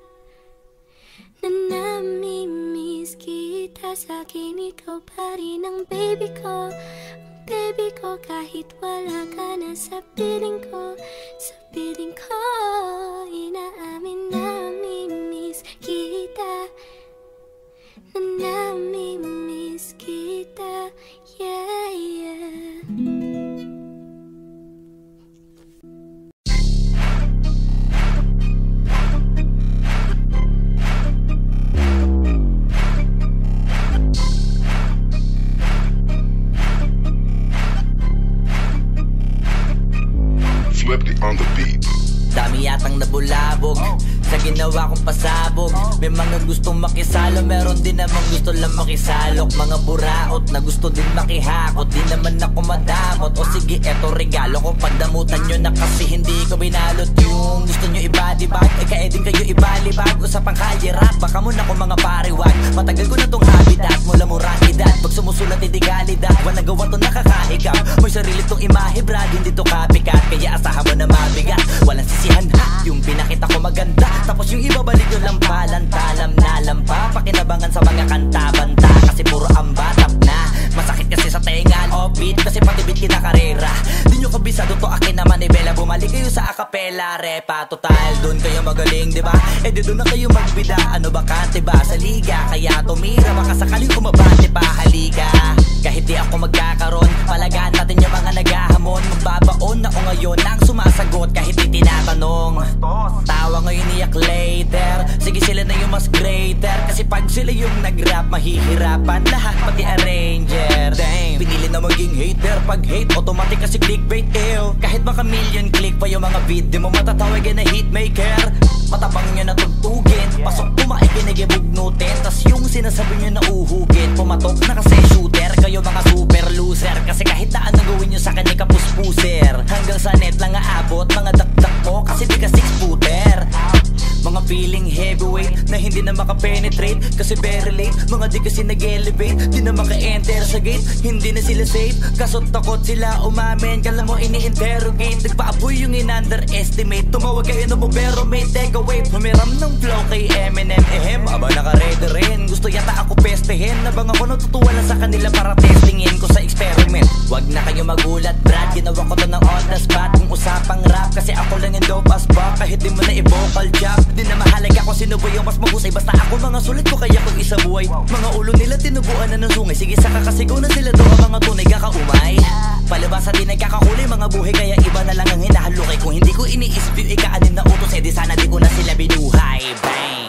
Na namimiss kita. Sa'kin ikaw pa rin ang baby ko. Ang baby ko kahit wala ka na sa piling ko. Sa piling ko, inaamin na namimiss kita. Na namimiss kita. Yeah, yeah. Flipped on the beat. Dami yatang nabulabog sa ginawa kong pasabog. May mga gustong makisalo, meron din namang gusto lang makisalok. Mga buraot na gusto din makihakot, di naman ako madamot. O sige, eto regalo ko, pagdamutan nyo na kasi hindi ko binalot. Yung gusto nyo ibadibag, eh kaya din kayo ibalibag. Usapang kalye rap, baka muna ko mga pariwag. Matagal ko na tong habitat, mula murang edad. Pag sumusulat hindi galidad, walang gawa to nakakaigap. May sarili tong imahe brad, hindi to copycat. Kaya asahan mo na mabigat, walang sisihan ha. Yung pinakita ko maganda, tapos yung ibabalik nyo lang palantalam na lampa. Pakinabangan sa mga kanta-banta, kasi puro ambatap na. Masakit kasi sa tenga, offbeat, kasi pati beat kinakarera. Di nyo kabisado to, akin naman Bella. Bumalik kayo sa acapella, repa. Total, dun kayo magaling, diba? Eh di dun na kayo magbida, ano bakante ba sa liga? Kaya tumira, baka sakaling umabante pa, halika. Kahit di ako magkakaroon, palagaan natin yung mga naghahamon. Magbabaon ako ngayon ang sumasagot kahit di tinatanong. Tawa ngayon iyak later, sige sila na yung mas greater. Kasi pag sila yung nag-rap, mahihirapan lahat pati arranger. Damn, pinili na maging hater. Pag hate, automatic kasi clickbait, ew. Kahit baka million click pa yung mga video mo, matatawagin na hitmaker. Matabang nyo na tugtugin, pasok pumakikinig ibugnutin. Tas yung sinasabi nyo na uhugin, pumatok na kasi shooter. Kayo mga super loser, kasi kahit daan ang gawin nyo sa akin ay kapuspuser. Hanggang sa net lang aabot, mga dakdak mo, kasi di ka 6-footer. Mga feeling heavyweight na hindi na makapenetrate, kasi very late. Mga di kasi nag-elevate, di na maka-enter sa gate. Hindi na sila safe, kaso takot sila umamin. Kala mo ini-interrogate, nagpaaboy yung in-underestimate. Tumawag kayo na mo pero may take away. Humiram ng flow kay Eminem, ehem. Aba naka-ready rin, gusto yata ako pestehin. Nabang ako natutuwa lang sa kanila para testingin ko sa experiment. Wag na kayo magulat brad, ginawa ko to ng on the spot. Kung usapang rap, kasi ako lang yung dope as fuck. Kahit di mo na i-vocal job, di na mahalaga kung sino ba yung mas mahusay. Basta ako mga sulit ko kaya kung isa buhay. Mga ulo nila tinubuan na ng sungay, sige saka kasigaw na sila doon ang mga tunay kakaumay. Palibasa di nagkakahuli mga buhay, kaya iba na lang ang hinahalukay. Kung hindi ko iniisip yung ika-anim na utos, eh di sana di ko na sila binuhay. Bang!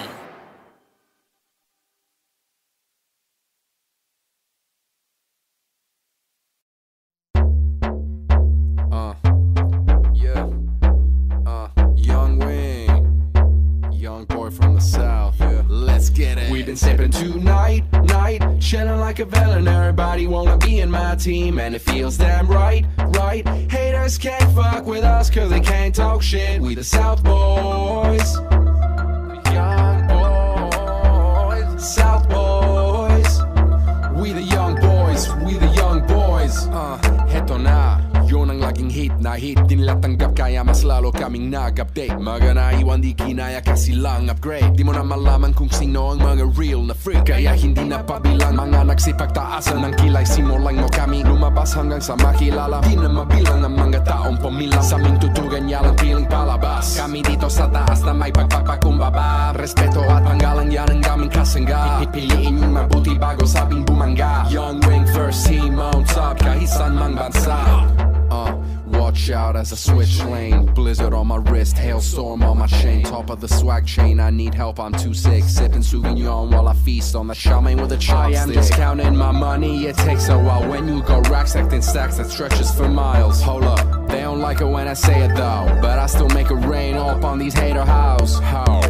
From the south, yeah. Let's get it. We've been sipping tonight, chilling like a villain. Everybody wanna be in my team, and it feels damn right. Haters can't fuck with us, cause they can't talk shit. We the South Boys, young boys, South Boys. We the young boys, we the young boys. Heto na, yun ang laging hit na hit. Di nila tanggap kaya mas lalo kaming nag-update. Mga naiwan di kinaya kasi lang upgrade. Di mo na malaman kung sino ang mga real na freak, kaya hindi na pabilang. Mga nagsipagtaasan ng kilay, simulan mo kami lumabas hanggang sa makilala. Di na mabilang ang mga taong pumilang. Sa aming tutugan yalang piling palabas. Kami dito sa taas na may pagpapakumbaba. Respeto at panggalang yan ang aming kasangga. Piliin yung mabuti bago sabing bumangga. Young wing first team mounts up kahit saan mang bansa. Watch Watch out as I switch lane. Blizzard on my wrist, hailstorm on my chain. Top of the swag chain, I need help, I'm too sick. Sipping Sauvignon while I feast on the shaman with a chopstick. I am just counting my money, it takes a while. When you go rack stacked in stacks that stretches for miles. Hold up, they don't like it when I say it though, but I still make it rain up on these hater house. How?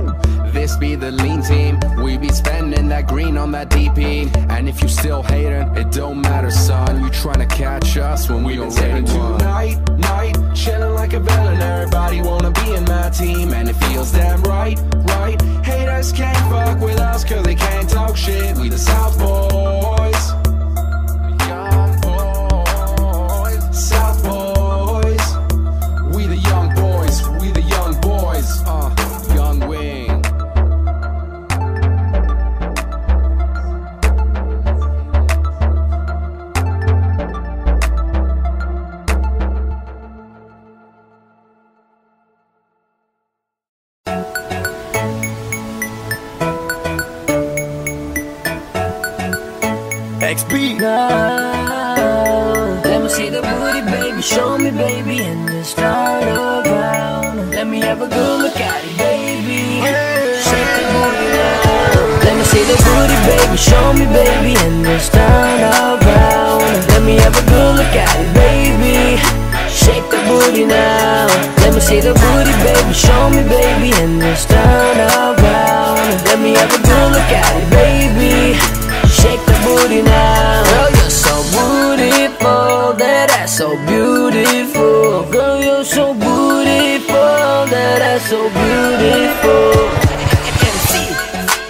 This be the lean team, we be spending that green on that DP. And if you still hating, it don't matter son. You tryna catch us when we don't ready tonight, night, chilling like a villain. Everybody wanna be in my team, and it feels damn right, right. Haters can't fuck with us cause they can't talk shit. We the South Boys, young boys, South Boys. We the young boys, we the young boys, Young Wing. XB. Let me see the booty, baby. Show me, baby, and just turn around. Let me have a good look at it, baby. Shake the booty now. Let me see the booty, baby. Show me, baby, and just turn around. Let me have a good look at it, baby. Shake the booty now. Let me see the booty, baby. Show me, baby, and just turn around. Let me have a good look at it, baby. Shake the booty now. Girl, you're so beautiful, that ass so beautiful. Girl, you're so beautiful, that ass so beautiful.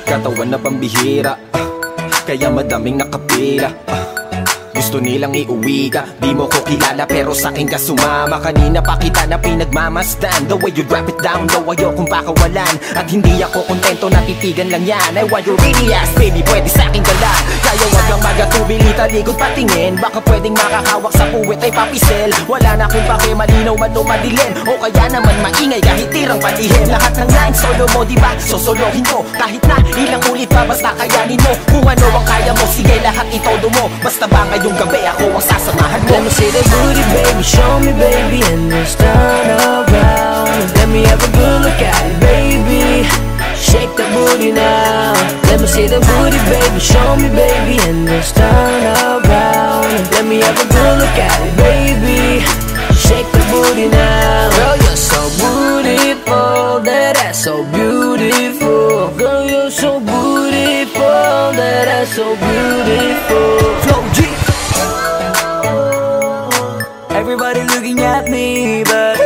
Katawan na pambihira, kaya madaming nakapila. Gusto nilang iuwi ka, di mo ko kilala pero sa'kin ka sumama. Kanina pa kita na pinagmamasdan, the way you drop it down, daw ayokong pakawalan. At hindi ako kontento, natitigan lang yan. I want your really ass, baby, pwede sa'kin dala. Kaya wag lang magatubili, talikod patingin. Baka pwedeng makakawak sa puwet ay papisel. Wala na kung pake, malinaw man o madilim. O kaya naman maingay kahit tirang palihin. Lahat ng lines, solo mo diba, sosolohin ko. Kahit na ilang ulit pa, basta kayanin mo. Kung ano ang kaya mo, sige lahat itodo mo. Basta ba ngayong gabi ako ang sasamahan mo. Let me see the booty, baby, show me, baby, and just turn around. Let me have a good look at it, baby. Shake the booty now. Let me see the booty, baby, show me, baby, and just turn around. Let me have a good look at it, baby. Shake the booty now. Girl, you're so beautiful, that ass so beautiful. Girl, you're so beautiful, that ass so beautiful. Flow G. Everybody looking at me, but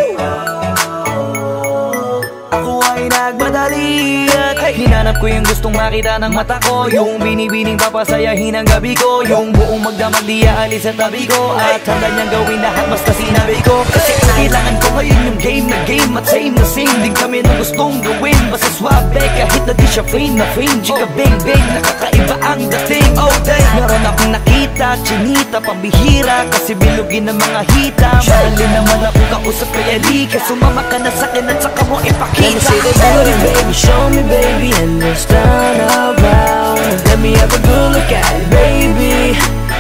ako ay nagmadali at hinanap ko yung gustong makita ng mata ko. Yung binibining papasayahin ang gabi ko. Yung buong magdamag di aalis sa tabi ko. At handa niyang gawin lahat basta sinabi ko. Kasi kailangan ko ngayon yung game na game. At same na same din kami na gustong gawin. Basta swabe kahit na di siya fame na fame. Chika bang bang, nakakaiba ang dating. Oh day, meron akong nakita, chinita, pambihira. Kasi bilugin ng mga hita. Mahalin naman ako kausap kaya lika. Sumama ka na sa'kin at saka mo ipakita. Let me see the booty, baby, show me, baby, and just turn around. Let me have a good look at it, baby.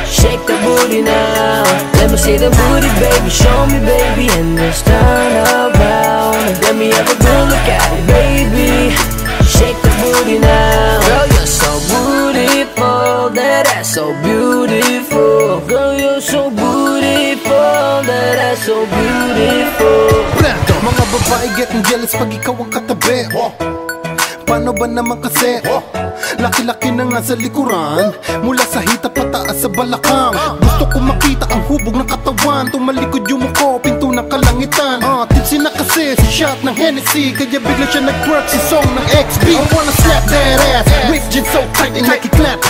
Shake the booty now. Let me see the booty, baby, show me, baby, and just turn around. Let me have a good look at it, baby. Shake the booty now. Girl, you're so beautiful, that ass so beautiful. Girl, you're so beautiful, that ass so beautiful. Mga babae getting jealous pag ikaw ang katabi. Paano ba naman kasi? Laki-laki na nga sa likuran, mula sa hita pataas sa balakang. Gusto ko makita ang hubog ng katawan. Tumalikod yung mukha, pinto ng kalangitan. Tipsy na kasi si shot ng Hennessy, kaya bigla siya nag-twerk si song ng XB. I wanna slap that ass, ripped jeans so tight and make it clap.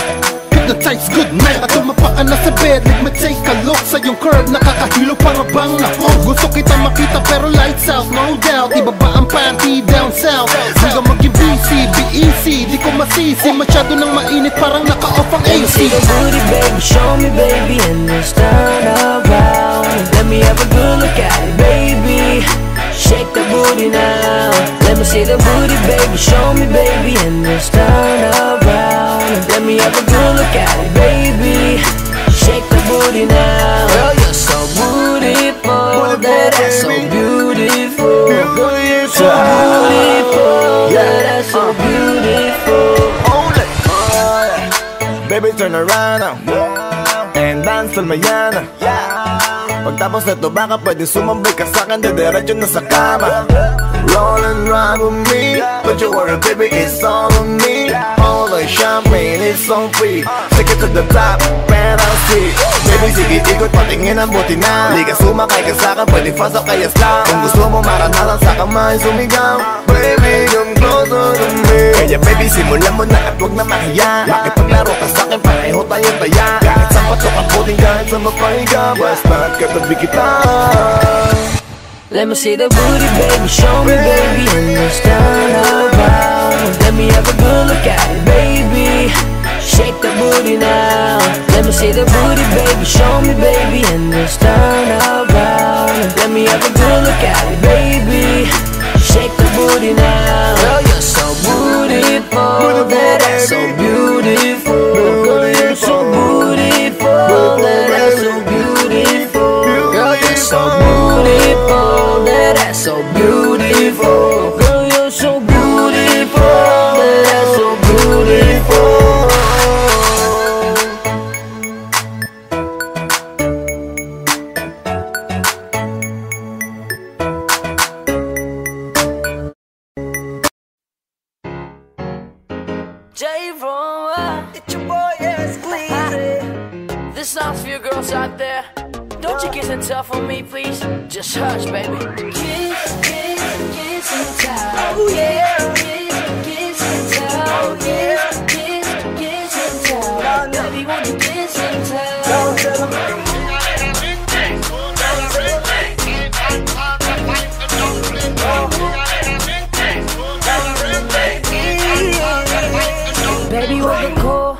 Hypnotize good night, at tumapak ka na sa bed. Let me take a look sa yung curve, nakakahilo para bang na gusto kita makita pero lights out, no doubt. Ibaba ang panty down south, hanggang maging busy, be easy. Di ko masisi, masyado nang mainit parang naka-off ang AC. Let me see the booty, baby, show me, baby, and just turn around. Let me have a good look at it, baby. Shake the booty now. Let me see the booty, baby, show me, baby, and just turn around. Let me have a good look at it, baby. Shake the booty now. Girl, you're so beautiful, that that's so beautiful. Girl, you're so beautiful. Yeah, that's so beautiful. Hold it. Baby, turn around now and dance till mañana. Pagtapos neto baka pwede sumabay ka sa'kin, dediretso na sa kama. Roll and ride with me, don't you worry baby, it's all on me. All the champagne is so free, take it to the top, penalty. Baby sige ikot, patingin ang buti na. Di ka sumakay ka sa'kin, pwede fast o kaya slow. Kung gusto mo maranasan sa kamay sumigaw, baby come closer to me. Kaya baby simulan mo na at huwag na mahiya. Makipaglaro ka sa'kin, pareho tayong taya. Kahit sa patok ang puting, kahit sa mapahiga, basta't katabi kita. Let me see the booty, baby, show me, baby, and let's turn around. Let me have a good look at it, baby. Shake the booty now. Let me see the booty, baby, show me, baby, and let's turn around. Let me have a good look at it, baby. Shake the booty now. Girl, you're so beautiful, that ass so beautiful. Girl, you're so beautiful, that ass so beautiful. Girl, you're so beautiful, that ass so beautiful. Girl, you're so beautiful, that ass so beautiful. It's your boy, yes, please. This song's for you girls out there. Don't you kiss and tell for me, please. Just hush, baby. Kiss, kiss, kiss and tell. Oh yeah. Kiss, kiss and tell. Kiss, kiss, kiss and tell. Baby, won't you kiss and tell? Don't tell them. Baby, wag ako.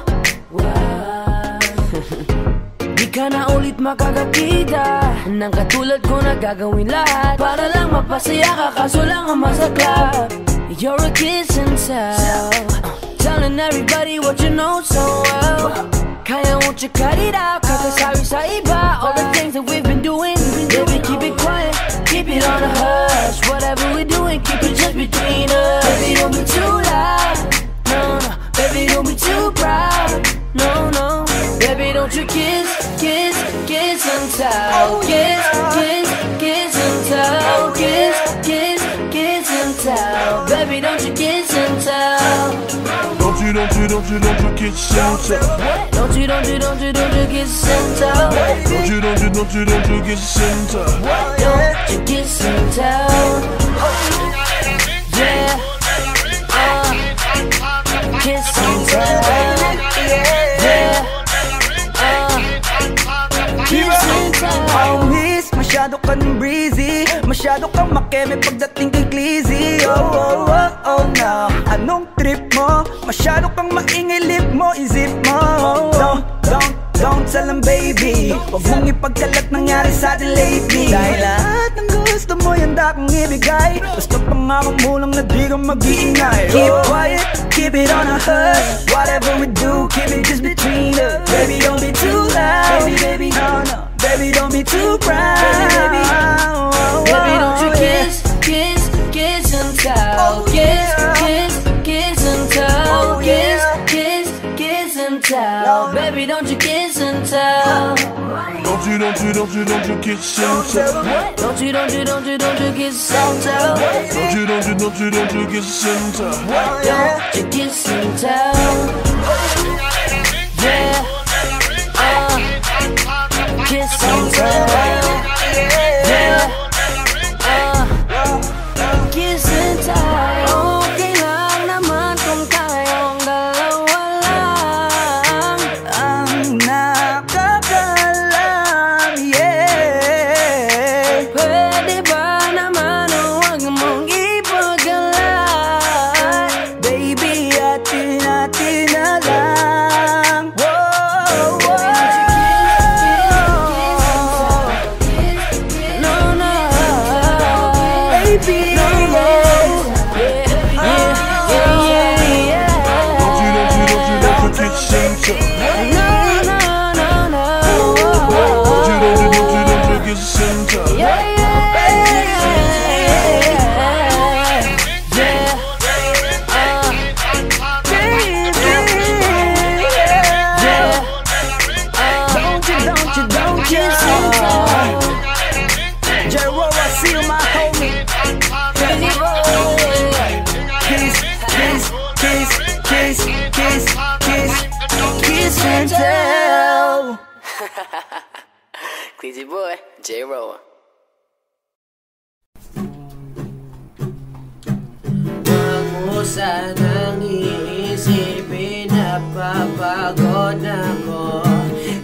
Di ka na ulit makakakita nang katulad ko na gagawin lahat para lang mapasaya ka, kaso lang ang masaklap. You're a kiss and tell, telling everybody what you know so well. Kaya won't you cut it out, kakasabi sa iba all the things that we've been doing. Baby, keep it quiet, keep it on the hush. Whatever we're doing, keep it just between us. Baby, don't be too loud, no, no. Baby, don't be too proud, no, no. Baby, don't you kiss, kiss, kiss and tell. Kiss, kiss, kiss and tell. Kiss, kiss, kiss and tell. Baby, don't you kiss and tell. Don't you kiss and tell. Don't you kiss and tell. Don't you kiss and tell. Don't you kiss and tell. Yeah. Kiss and tell. Yeah. Kiss and tell. Oh miss, masyado kang breezy, masyado kang makeme pagdating kay Glizzy. Oh, oh, oh, oh, no. Anong trip mo? Masyado kang maingay, lip mo, isip mo. Don't tell them baby, huwag mong ipagkalat nangyari sa atin lately. Dahil lahat ng gusto mo yan da kong ibigay, basta pangako mo lang na di ka mag-iingay. Keep quiet, keep it on a hush. Whatever we do, keep it just between us. Baby, don't be too loud. Baby, baby, no, no. Baby, don't be too proud. Baby, baby, don't you kiss, kiss, kiss and tell. Kiss, kiss, kiss and tell. Kiss, kiss, kiss and tell. Baby, don't you kiss and tell. Don't you kiss and tell. Don't you kiss and tell. Don't you kiss and tell. Don't you kiss and tell. Yeah. Kiss and tell. Yeah. Kiss and tell. Okay lang naman kung tayong dalawa lang ang nakakalam, yeah. Pwede ba naman huwag mong ipagkalat? Baby, atin natin na and tell. Crazy boy, J-Ro. Huwag mo sanang iisipin na papagod ako.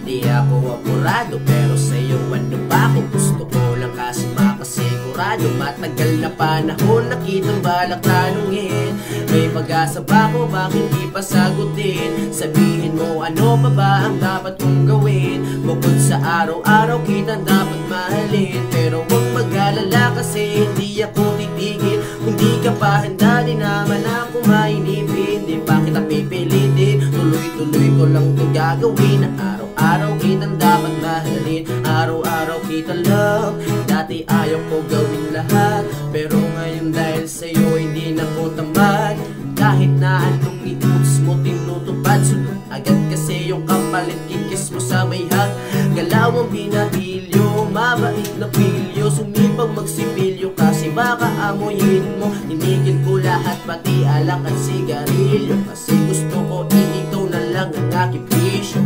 Di ako apurado pero sa'yo ano ba kung gusto ko lang kasi makasigurado. Matagal na panahon nakitang balak tanungin, may pag-asa ba ko bakit di pa sagutin? Sabihin mo ano pa ba ang dapat kong gawin? Bukod sa araw-araw kitang dapat mahalin, pero huwag mag-alala kasi hindi ako titigil. Kung di ka pa handa di naman ako mainipin, di pa kita pipilitin, tuloy-tuloy ko lang ito gagawin. Araw-araw kitang dapat mahalin, araw-araw kita love. Dati ayaw ko gawin lahat, pero ngayon dahil sa'yo hindi na ko tamad. Kahit na anong itus mo tinutupad, sunod agad kasi yung kapalit kikis mo sa may hag. Galawang binatilyo, mabait na pilyo, sumipang magsipilyo kasi baka amoyin mo. Tinigil ko lahat pati alak at sigarilyo, kasi gusto ko ikaw na lang ang aking bisyo.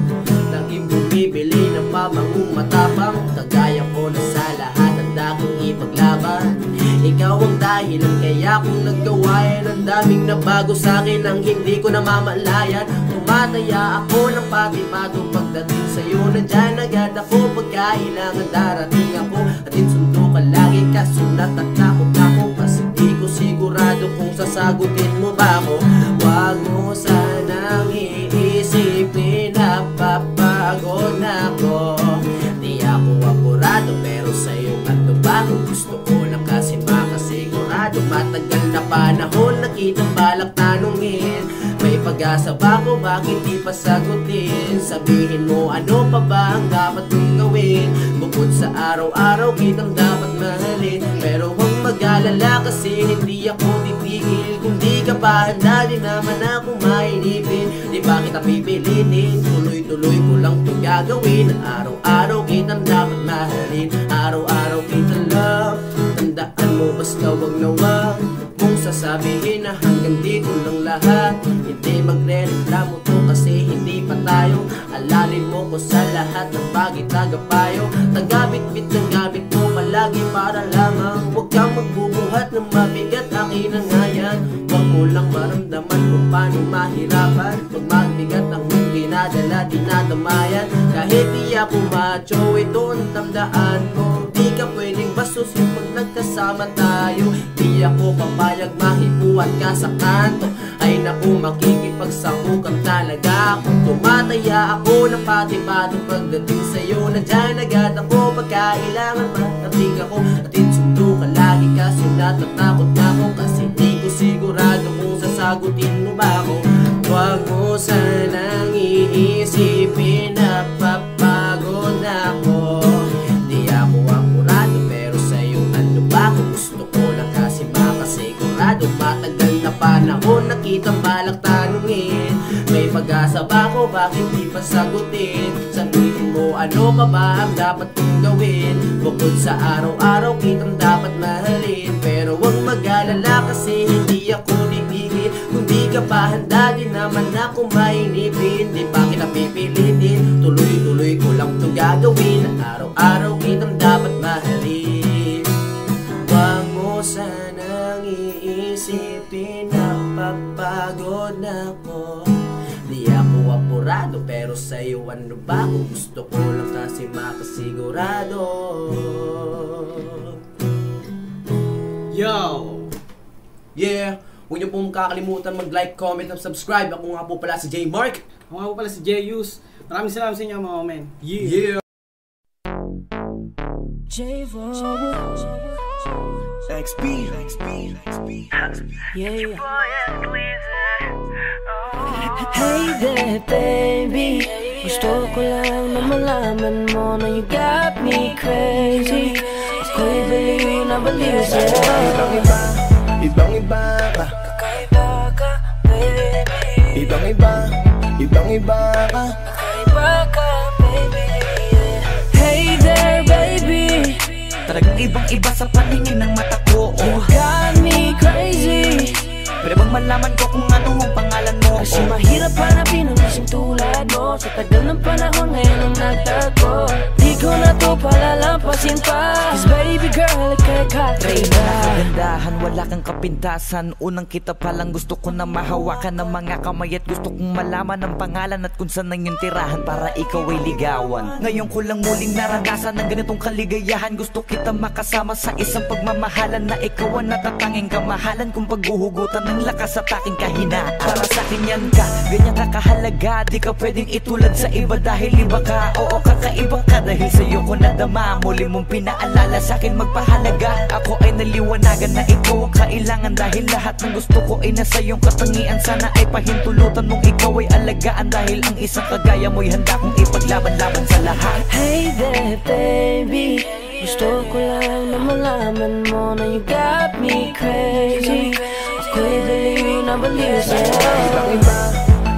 Naging bumibili ng pamangong matapang, kagaya ko na sa lahat ang dakong ipaglaban. Ikaw ang dahilan kaya kung naggawa yan, ang daming nabago sa'kin ang hindi ko namamalayan. Tumataya ako ng pati-pato pagdating sa'yo, nandyan agad ako pagkailangan darating ako. Atin sundo ka lagi kaso natatakot ako, kasi di ko sigurado kung sasagutin mo ba ako. Huwag mo sanang iisipin na papagod na ako. Di ako apurado pero sa'yo ano ba kung gusto ko lang kasi makasigurado. Matagal na panahon nakitang balak tanungin, may pag-asa ba ko bakit di pa sagutin? Sabihin mo ano pa ba ang dapat kong gawin? Bukod sa araw-araw kitang dapat mahalin, pero huwag mag-alala kasi hindi ako titigil. Kung di ka pa handa di naman ako mainipin, di ba kita pipilitin, tuloy-tuloy ko lang ito gagawin. Araw-araw kitang dapat mahalin, araw-araw kitang love. Tandaan mo basta wag na wag mong sasabihin na hanggang dito lang lahat. Hindi magre-reklamo to kasi hindi pa tayo. Alalin mo ko sa lahat ng bagay tagapayo. Tagabit-bit ng gamit mo palagi para lamang. Huwag kang magbubuhat ng mabigat, akin na nga yan. Huwag mo lang maramdaman kung paano mahirapan. Pag mabigat ang dinadala, dinadamayan. Kahit di ako macho, ito ang tandaan mo. Di ka pwedeng basusin pag nagkasama tayo. Di ako papayag mahipuan ka sa kanto. Ay naku, makikipagsakukan talaga ako. Tumataya ako ng pati-pato pagdating sa'yo, nandyan agad ako pagkailangan parating ako. Atin sundo ka lagi kaso natatakot na ako, kasi di ko sigurado kung sasagutin mo ba ako. Huwag mo sanang iisipin na papagod na ako. Di ako apurado pero sa'yo ano ba kung gusto ko lang kasi makasigurado. Matagal na panahon nakitang balak tanungin, may pag-asa ba ko bakit di pa sagutin? Sabihin mo ano pa ba ang dapat kong gawin? Bukod sa araw-araw kitang dapat mahalin, pero huwag mag-alala kasi hindi ako titigil. Kung di ka pa handa di naman ako mainipin, di pa kita pipilitin, tuloy-tuloy ko lang ito gagawin. Araw-araw kitang dapat mahalin. Huwag mo sanang iisipin na papagod na ako. Di ako apurado pero sa'yo ano ba kung gusto ko lang kasi makasigurado. Yo! Yeah! Huwag niyo pong kakalimutan mag-like, comment, at subscribe. Ako nga po pala si J Mark. Ako nga po pala si J Yus. Maraming salamat sa inyo mga men. Yeah! XP. Yeah. Hey there baby, gusto ko lang na malaman mo na you got me crazy. Ako'y baliw na baliw sa'yo. Ibang-iba ka, kakaiba ka baby. Ibang-iba ka, kakaiba ka baby. Hey there baby, talagang ibang-iba sa paningin ng mata ko. you got me crazy. Pwede bang malaman ko kung ano ang pangalan mo? Kasi mahirap hanapin ang isang tulad mo Sa tagal ng panahon ngayon ang nagtago. Di ko na to palalampasin pa, cause baby girl, ika'y kakaiba. Kagandahan, wala kang kapintasan. Unang kita palang gusto ko na mahawakan ng mga kamay. At gusto kong malaman ang pangalan at kung saan ang iyong tirahan para ikaw ay ligawan. Ngayon ko lang muling naranasan ng ganitong kaligayahan. Gusto kita makasama sa isang pagmamahalan na ikaw ang natatanging kamahalan kung paghuhugutan ng lakas at aking kahinaan. Para sa akin yan ka, ganyan ka kahalaga. Di ka pwedeng itulad sa iba dahil iba ka. Oo, kakaiba ka dahil sa'yo ko nadama. Muli mong pinaalala sa akin magpahalaga. Ako ay naliwanagan na ikaw ang kailangan dahil lahat ng gusto ko ay nasa iyong katangian. Sana ay pahintulutan mong ikaw ay alagaan dahil ang isang kagaya mo'y handa kong ipaglaban-laban sa lahat. Hey there baby, gusto ko lang na malaman mo na you got me crazy. Ako'y baliw na baliw sa'yo. Ibang-iba,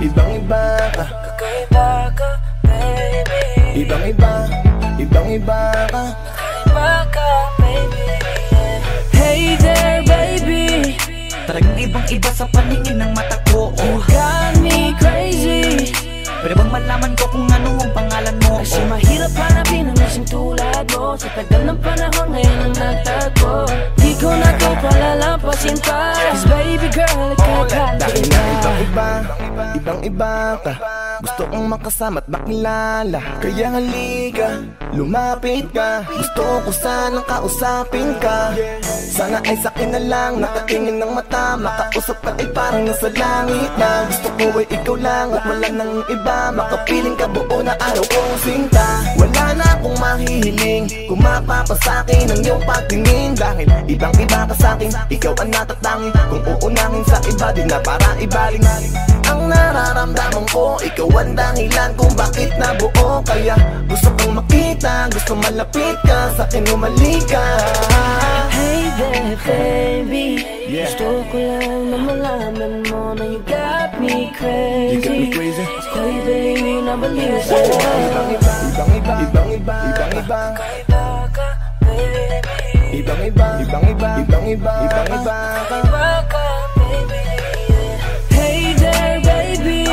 ibang-iba ka. Kakaiba ka baby. Ibang-iba, ibang-iba ka. Kakaiba ka baby. Hey there baby, talagang ibang-iba sa paningin ng mata ko. You got me crazy. Pwede bang malaman ko kung ano ang pangalan mo? Kasi mahirap hanapin ang lasing tulad mo. Sa tagal ng panahon ngayon ang nagtago. Di ko na to palalampasin pa, cause baby girl, ika'y kakaiba. Dahil na ibang-iba, ibang-iba ka. Gusto kong makasama at makilala. Kaya halika, lumapit ka. Gusto ko sanang kausapin ka. Sana ay sakin na lang, nakatingin ng mata. Makausap ka ay parang nasa langit na. Gusto ko ay ikaw lang at wala nang iba. Makapiling ka buo na araw kong sinta. Wala na akong mahihiling kung mapapasakin ang iyong pagtingin. Dahil ibang-iba ka sa'kin, ikaw ang natatangin. Kung uunahin sa iba, di na para ibaling. Ang nararamdaman ko, ikaw ang dahilan kung bakit nabuo. Kaya gusto kong makita, gusto malapit ka, sa'kin umalik ka. Hey there baby, gusto ko lang na malaman mo na you got me crazy. You got me crazy. Ako'y baliw na baliw sa'yo. Ibang-iba, ibang-iba, ibang-iba, ibang-iba. Kakaiba ka baby. Ibang-iba, ibang-iba, ibang-iba, ibang-iba ka. Kakaiba ka baby. Hey there baby,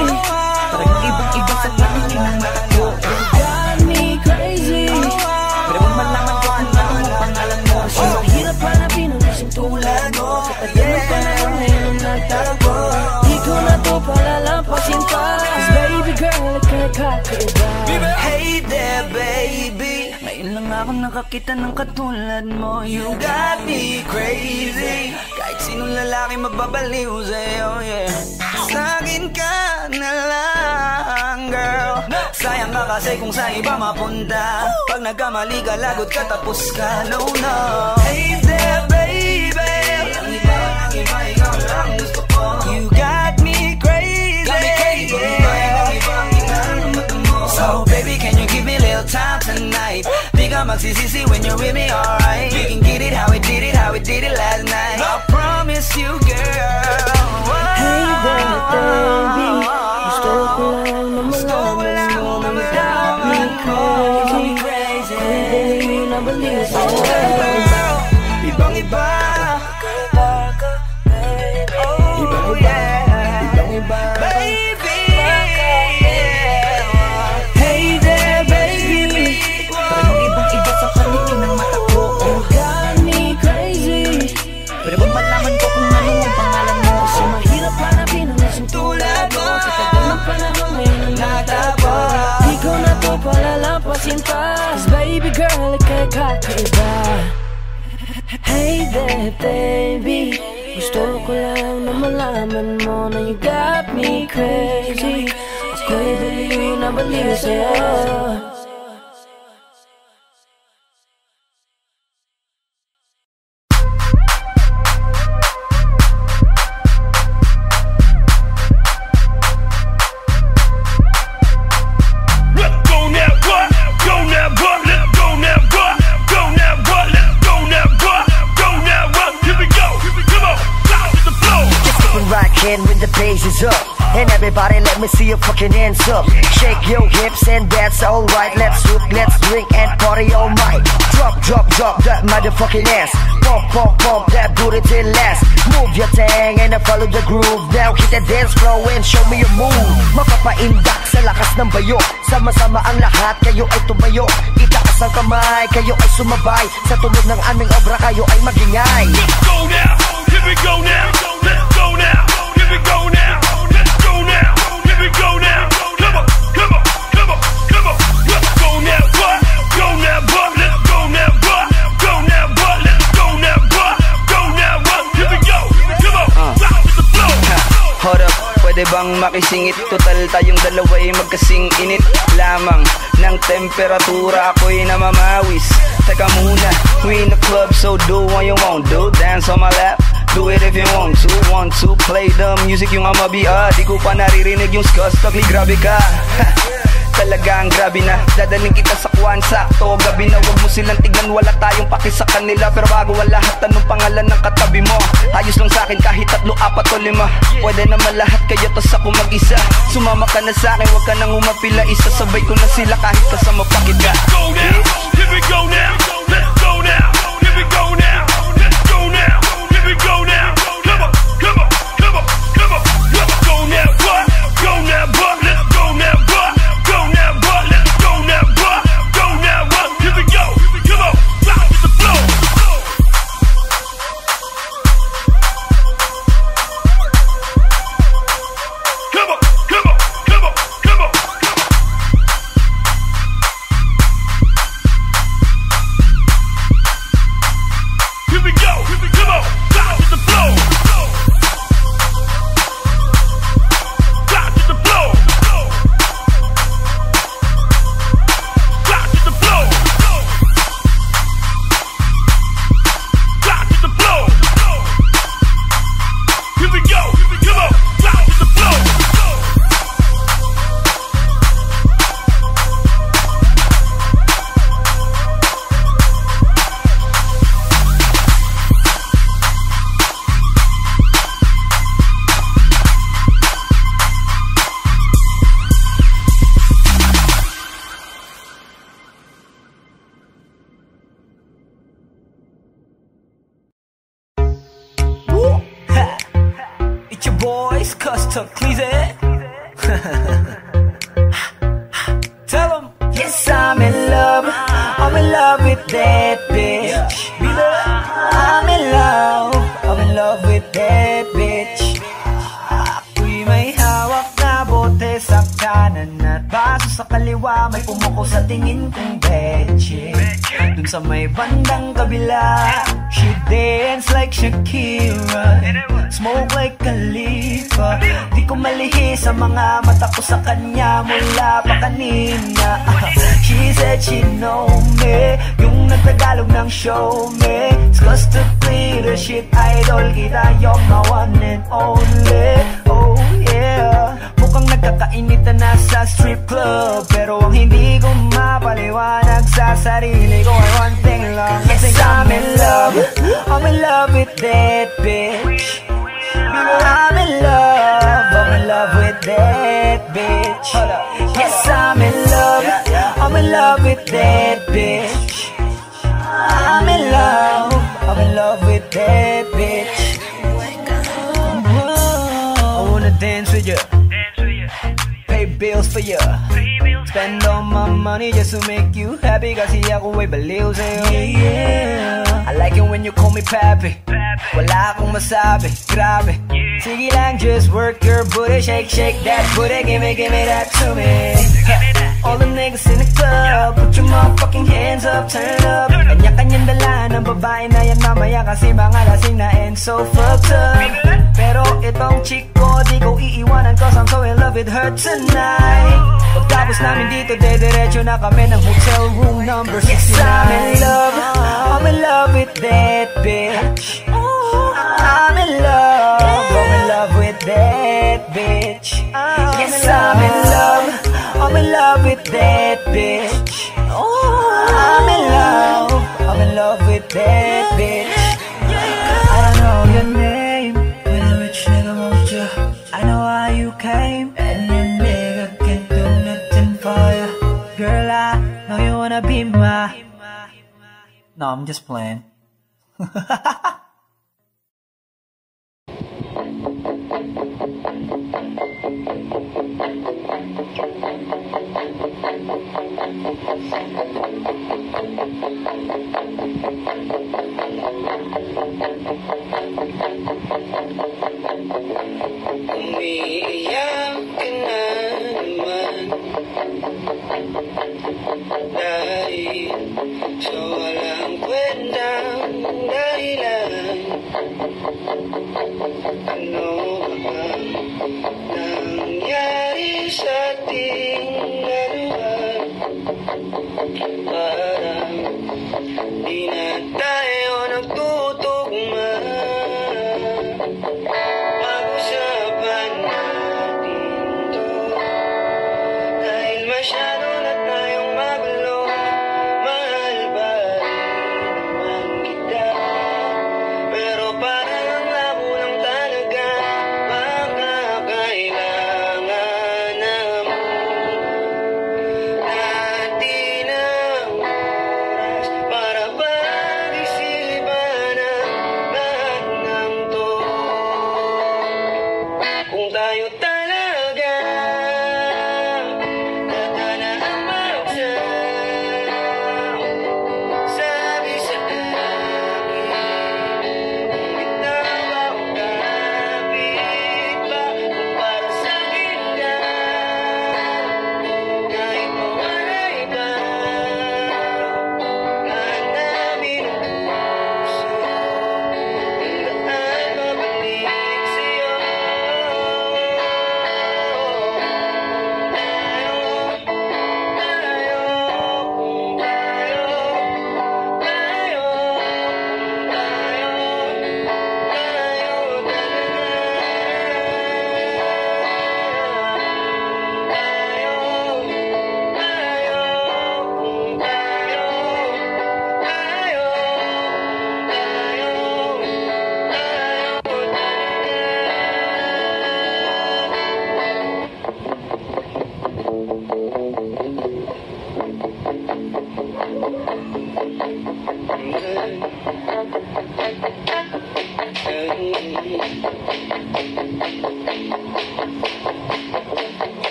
talagang ibang-iba sa paningin ng mata ko. you got me crazy. Pwede bang malaman ko kung ano ang pangalan mo? Kasi mahirap hanapin ang lasing tulad mo. Sa tagal ng panahon ngayon ang nagtago. Di ko na to palalampasin pa, cause baby girl, ika'y kakaiba. Hey there baby, ngayon lang ako nakakita ng katulad mo. You got me crazy. Kahit sinong lalaki magbabaliw sa'yo, yeah. Sa'kin ka na lang, girl. Sayang ka kasi kung sa iba mapunta. Pag nagkamali ka, lagot ka, tapos ka, no, no. Hey there baby, ang iba, ikaw lang gusto ko. You got me crazy. Got me crazy, so baby, can you give me a little time tonight? Di ka magsisisi when you're with me, alright? We can get it how we did it last night. I promise you, girl. Hey there baby, gusto ko lang na malaman mo na you got me crazy. Ako'y baliw na baliw sa'yo. Ibang-iba, kakaiba ka baby. oh yeah, ibang-iba, baby, hey there baby, talagang ibang-iba sa paningin ng mata ko. You got me crazy. Pwede bang malaman ko kung ano ang pangalan mo? Kasi mahirap hanapin ang lasing tulad mo. Sa tagal ng panahon ngayon ang nagtago. Di ko na to palalampasin pa, cause baby girl, ika'y kakaiba. Hey there baby, gusto ko lang na malaman mo na you got me crazy. Ako'y baliw na baliw sa'yo. With the bass is up, and everybody let me see your fucking hands up. Shake your hips and that's alright. Let's hook, let's drink and party all night. Drop, drop, drop that motherfucking ass. Pump, pump, pump that booty till last. Move your thing and follow the groove. Now hit the dance floor and show me your move. Mapapaindak sa lakas ng bayo. Sama-sama ang lahat, kayo ay tumayo. Itaas ang kamay, kayo ay sumabay. Sa tunog ng aming obra, kayo ay magingay. Let's go now, here we go now. Let's go now, here we go now. Let's go now, here we go now. Come on, come on, come on, come on. Let's go now, what? Go now, what? Let's go now, what? Go now, what? Let's go now, what? Go now, what? Here we go, come on, rock with the flow. Hold up, pwede bang makisingit? Total tayong dalawa ay magkasing init lamang ng temperatura, ako'y namamawis. Teka muna, we in the club, so do what you want. Do dance on my lap, do it if you want to. Want to play the music, yung amabiya. Di ko pa naririnig yung skustock, grabe ka. Talagang grabe na, dadaling kita sa kuwan sakto. Gabi na wag mo silang tignan, wala tayong paki sa kanila. Pero bago ang lahat, anong pangalan ng katabi mo? Ayos lang sa'kin kahit 3, 4 o 5. Pwede naman lahat kayo, tas ako mag-isa. Sumama ka na sa'kin, wag ka nang umapila. Isasabay ko na sila kahit kasama pa kita. Let's go now, here we go now. Let's go now, here we go now. Let's go now, here we go now. Come on, come on, come on, come on. Let's go now, what? Go now, what? Let's go now, what? Go now, what? Let's go now, what? Go now, what? Here we go, come on, rock with the flow. Come on, come on, come on, come on. Here we go, come on, rock with the flow. Rock with the flow. Rock with the flow. Rock with the flow. Here we go, come on, rock with the flow. It's your boys, Custom Cleese. Tell them, yes, I'm in love with that bitch. I'm in love with that bitch. Ako'y may hawak na bote sa kanan at baso sa kaliwa, may pumuko sa tingin kong betche. Dun sa may bandang kabila, she dance like Shakira, smoke like Khalifa. Di ko malihis sa mga mata ko sa kanya mula pa kanina. She said she know me, yung nagtagalog ng show me. It's cause to play the shit idol kita, you're my one and only. Oh yeah, mukhang nagkakainitan na sa strip club, pero ang hindi ko mapaliwanag sa sarili ko ay one thing lang. Yes, I'm in love with that bitch. I'm in love with that bitch. Yes, I'm in love with that bitch. I'm in love with that bitch. I wanna dance with you, pay bills for you, spend all my money just to make you happy. Kasi ako ay baliw sa'yo. I like it when you call me papi, wala akong masabi, grabe. Sige lang, just work your booty, shake, shake that booty, give me that to me. All the niggas in the club, put your motherfucking hands up, turn up. Kanya-kanyang dala ng babae na yan mamaya, kasi mga lasing na and so fucked up. Pero itong chick ko, di ko iiwanan, cause I'm so in love with her tonight. Pagtapos namin dito, dediretso na kami ng hotel room number 69. Yes, I'm in love with that bitch. I'm in love with that bitch. Yes, I'm in love with that bitch. I'm in love with that bitch. I don't know your name, but a rich nigga wants you. I know how you came, and your nigga can't do nothing for you. Girl, I know you wanna be my. No, I'm just playing. ating dalawa. Parang di na tayo nagtutugma. Pag-usapan natin to, dahil masyado na tayong magulo. Mahal pa rin naman kita, pero parang ang labo lang talaga. Baka kailangan na mo natin ang oras para pag-isipan ang lahat ng to. Kung tayo talaga tatana ang magsama, sabi sa akin kung bitaw ako kapit pa. Kung para sa akin ka, kahit mawalay pa, hanapin ang puso kung saan mabalik sa'yo.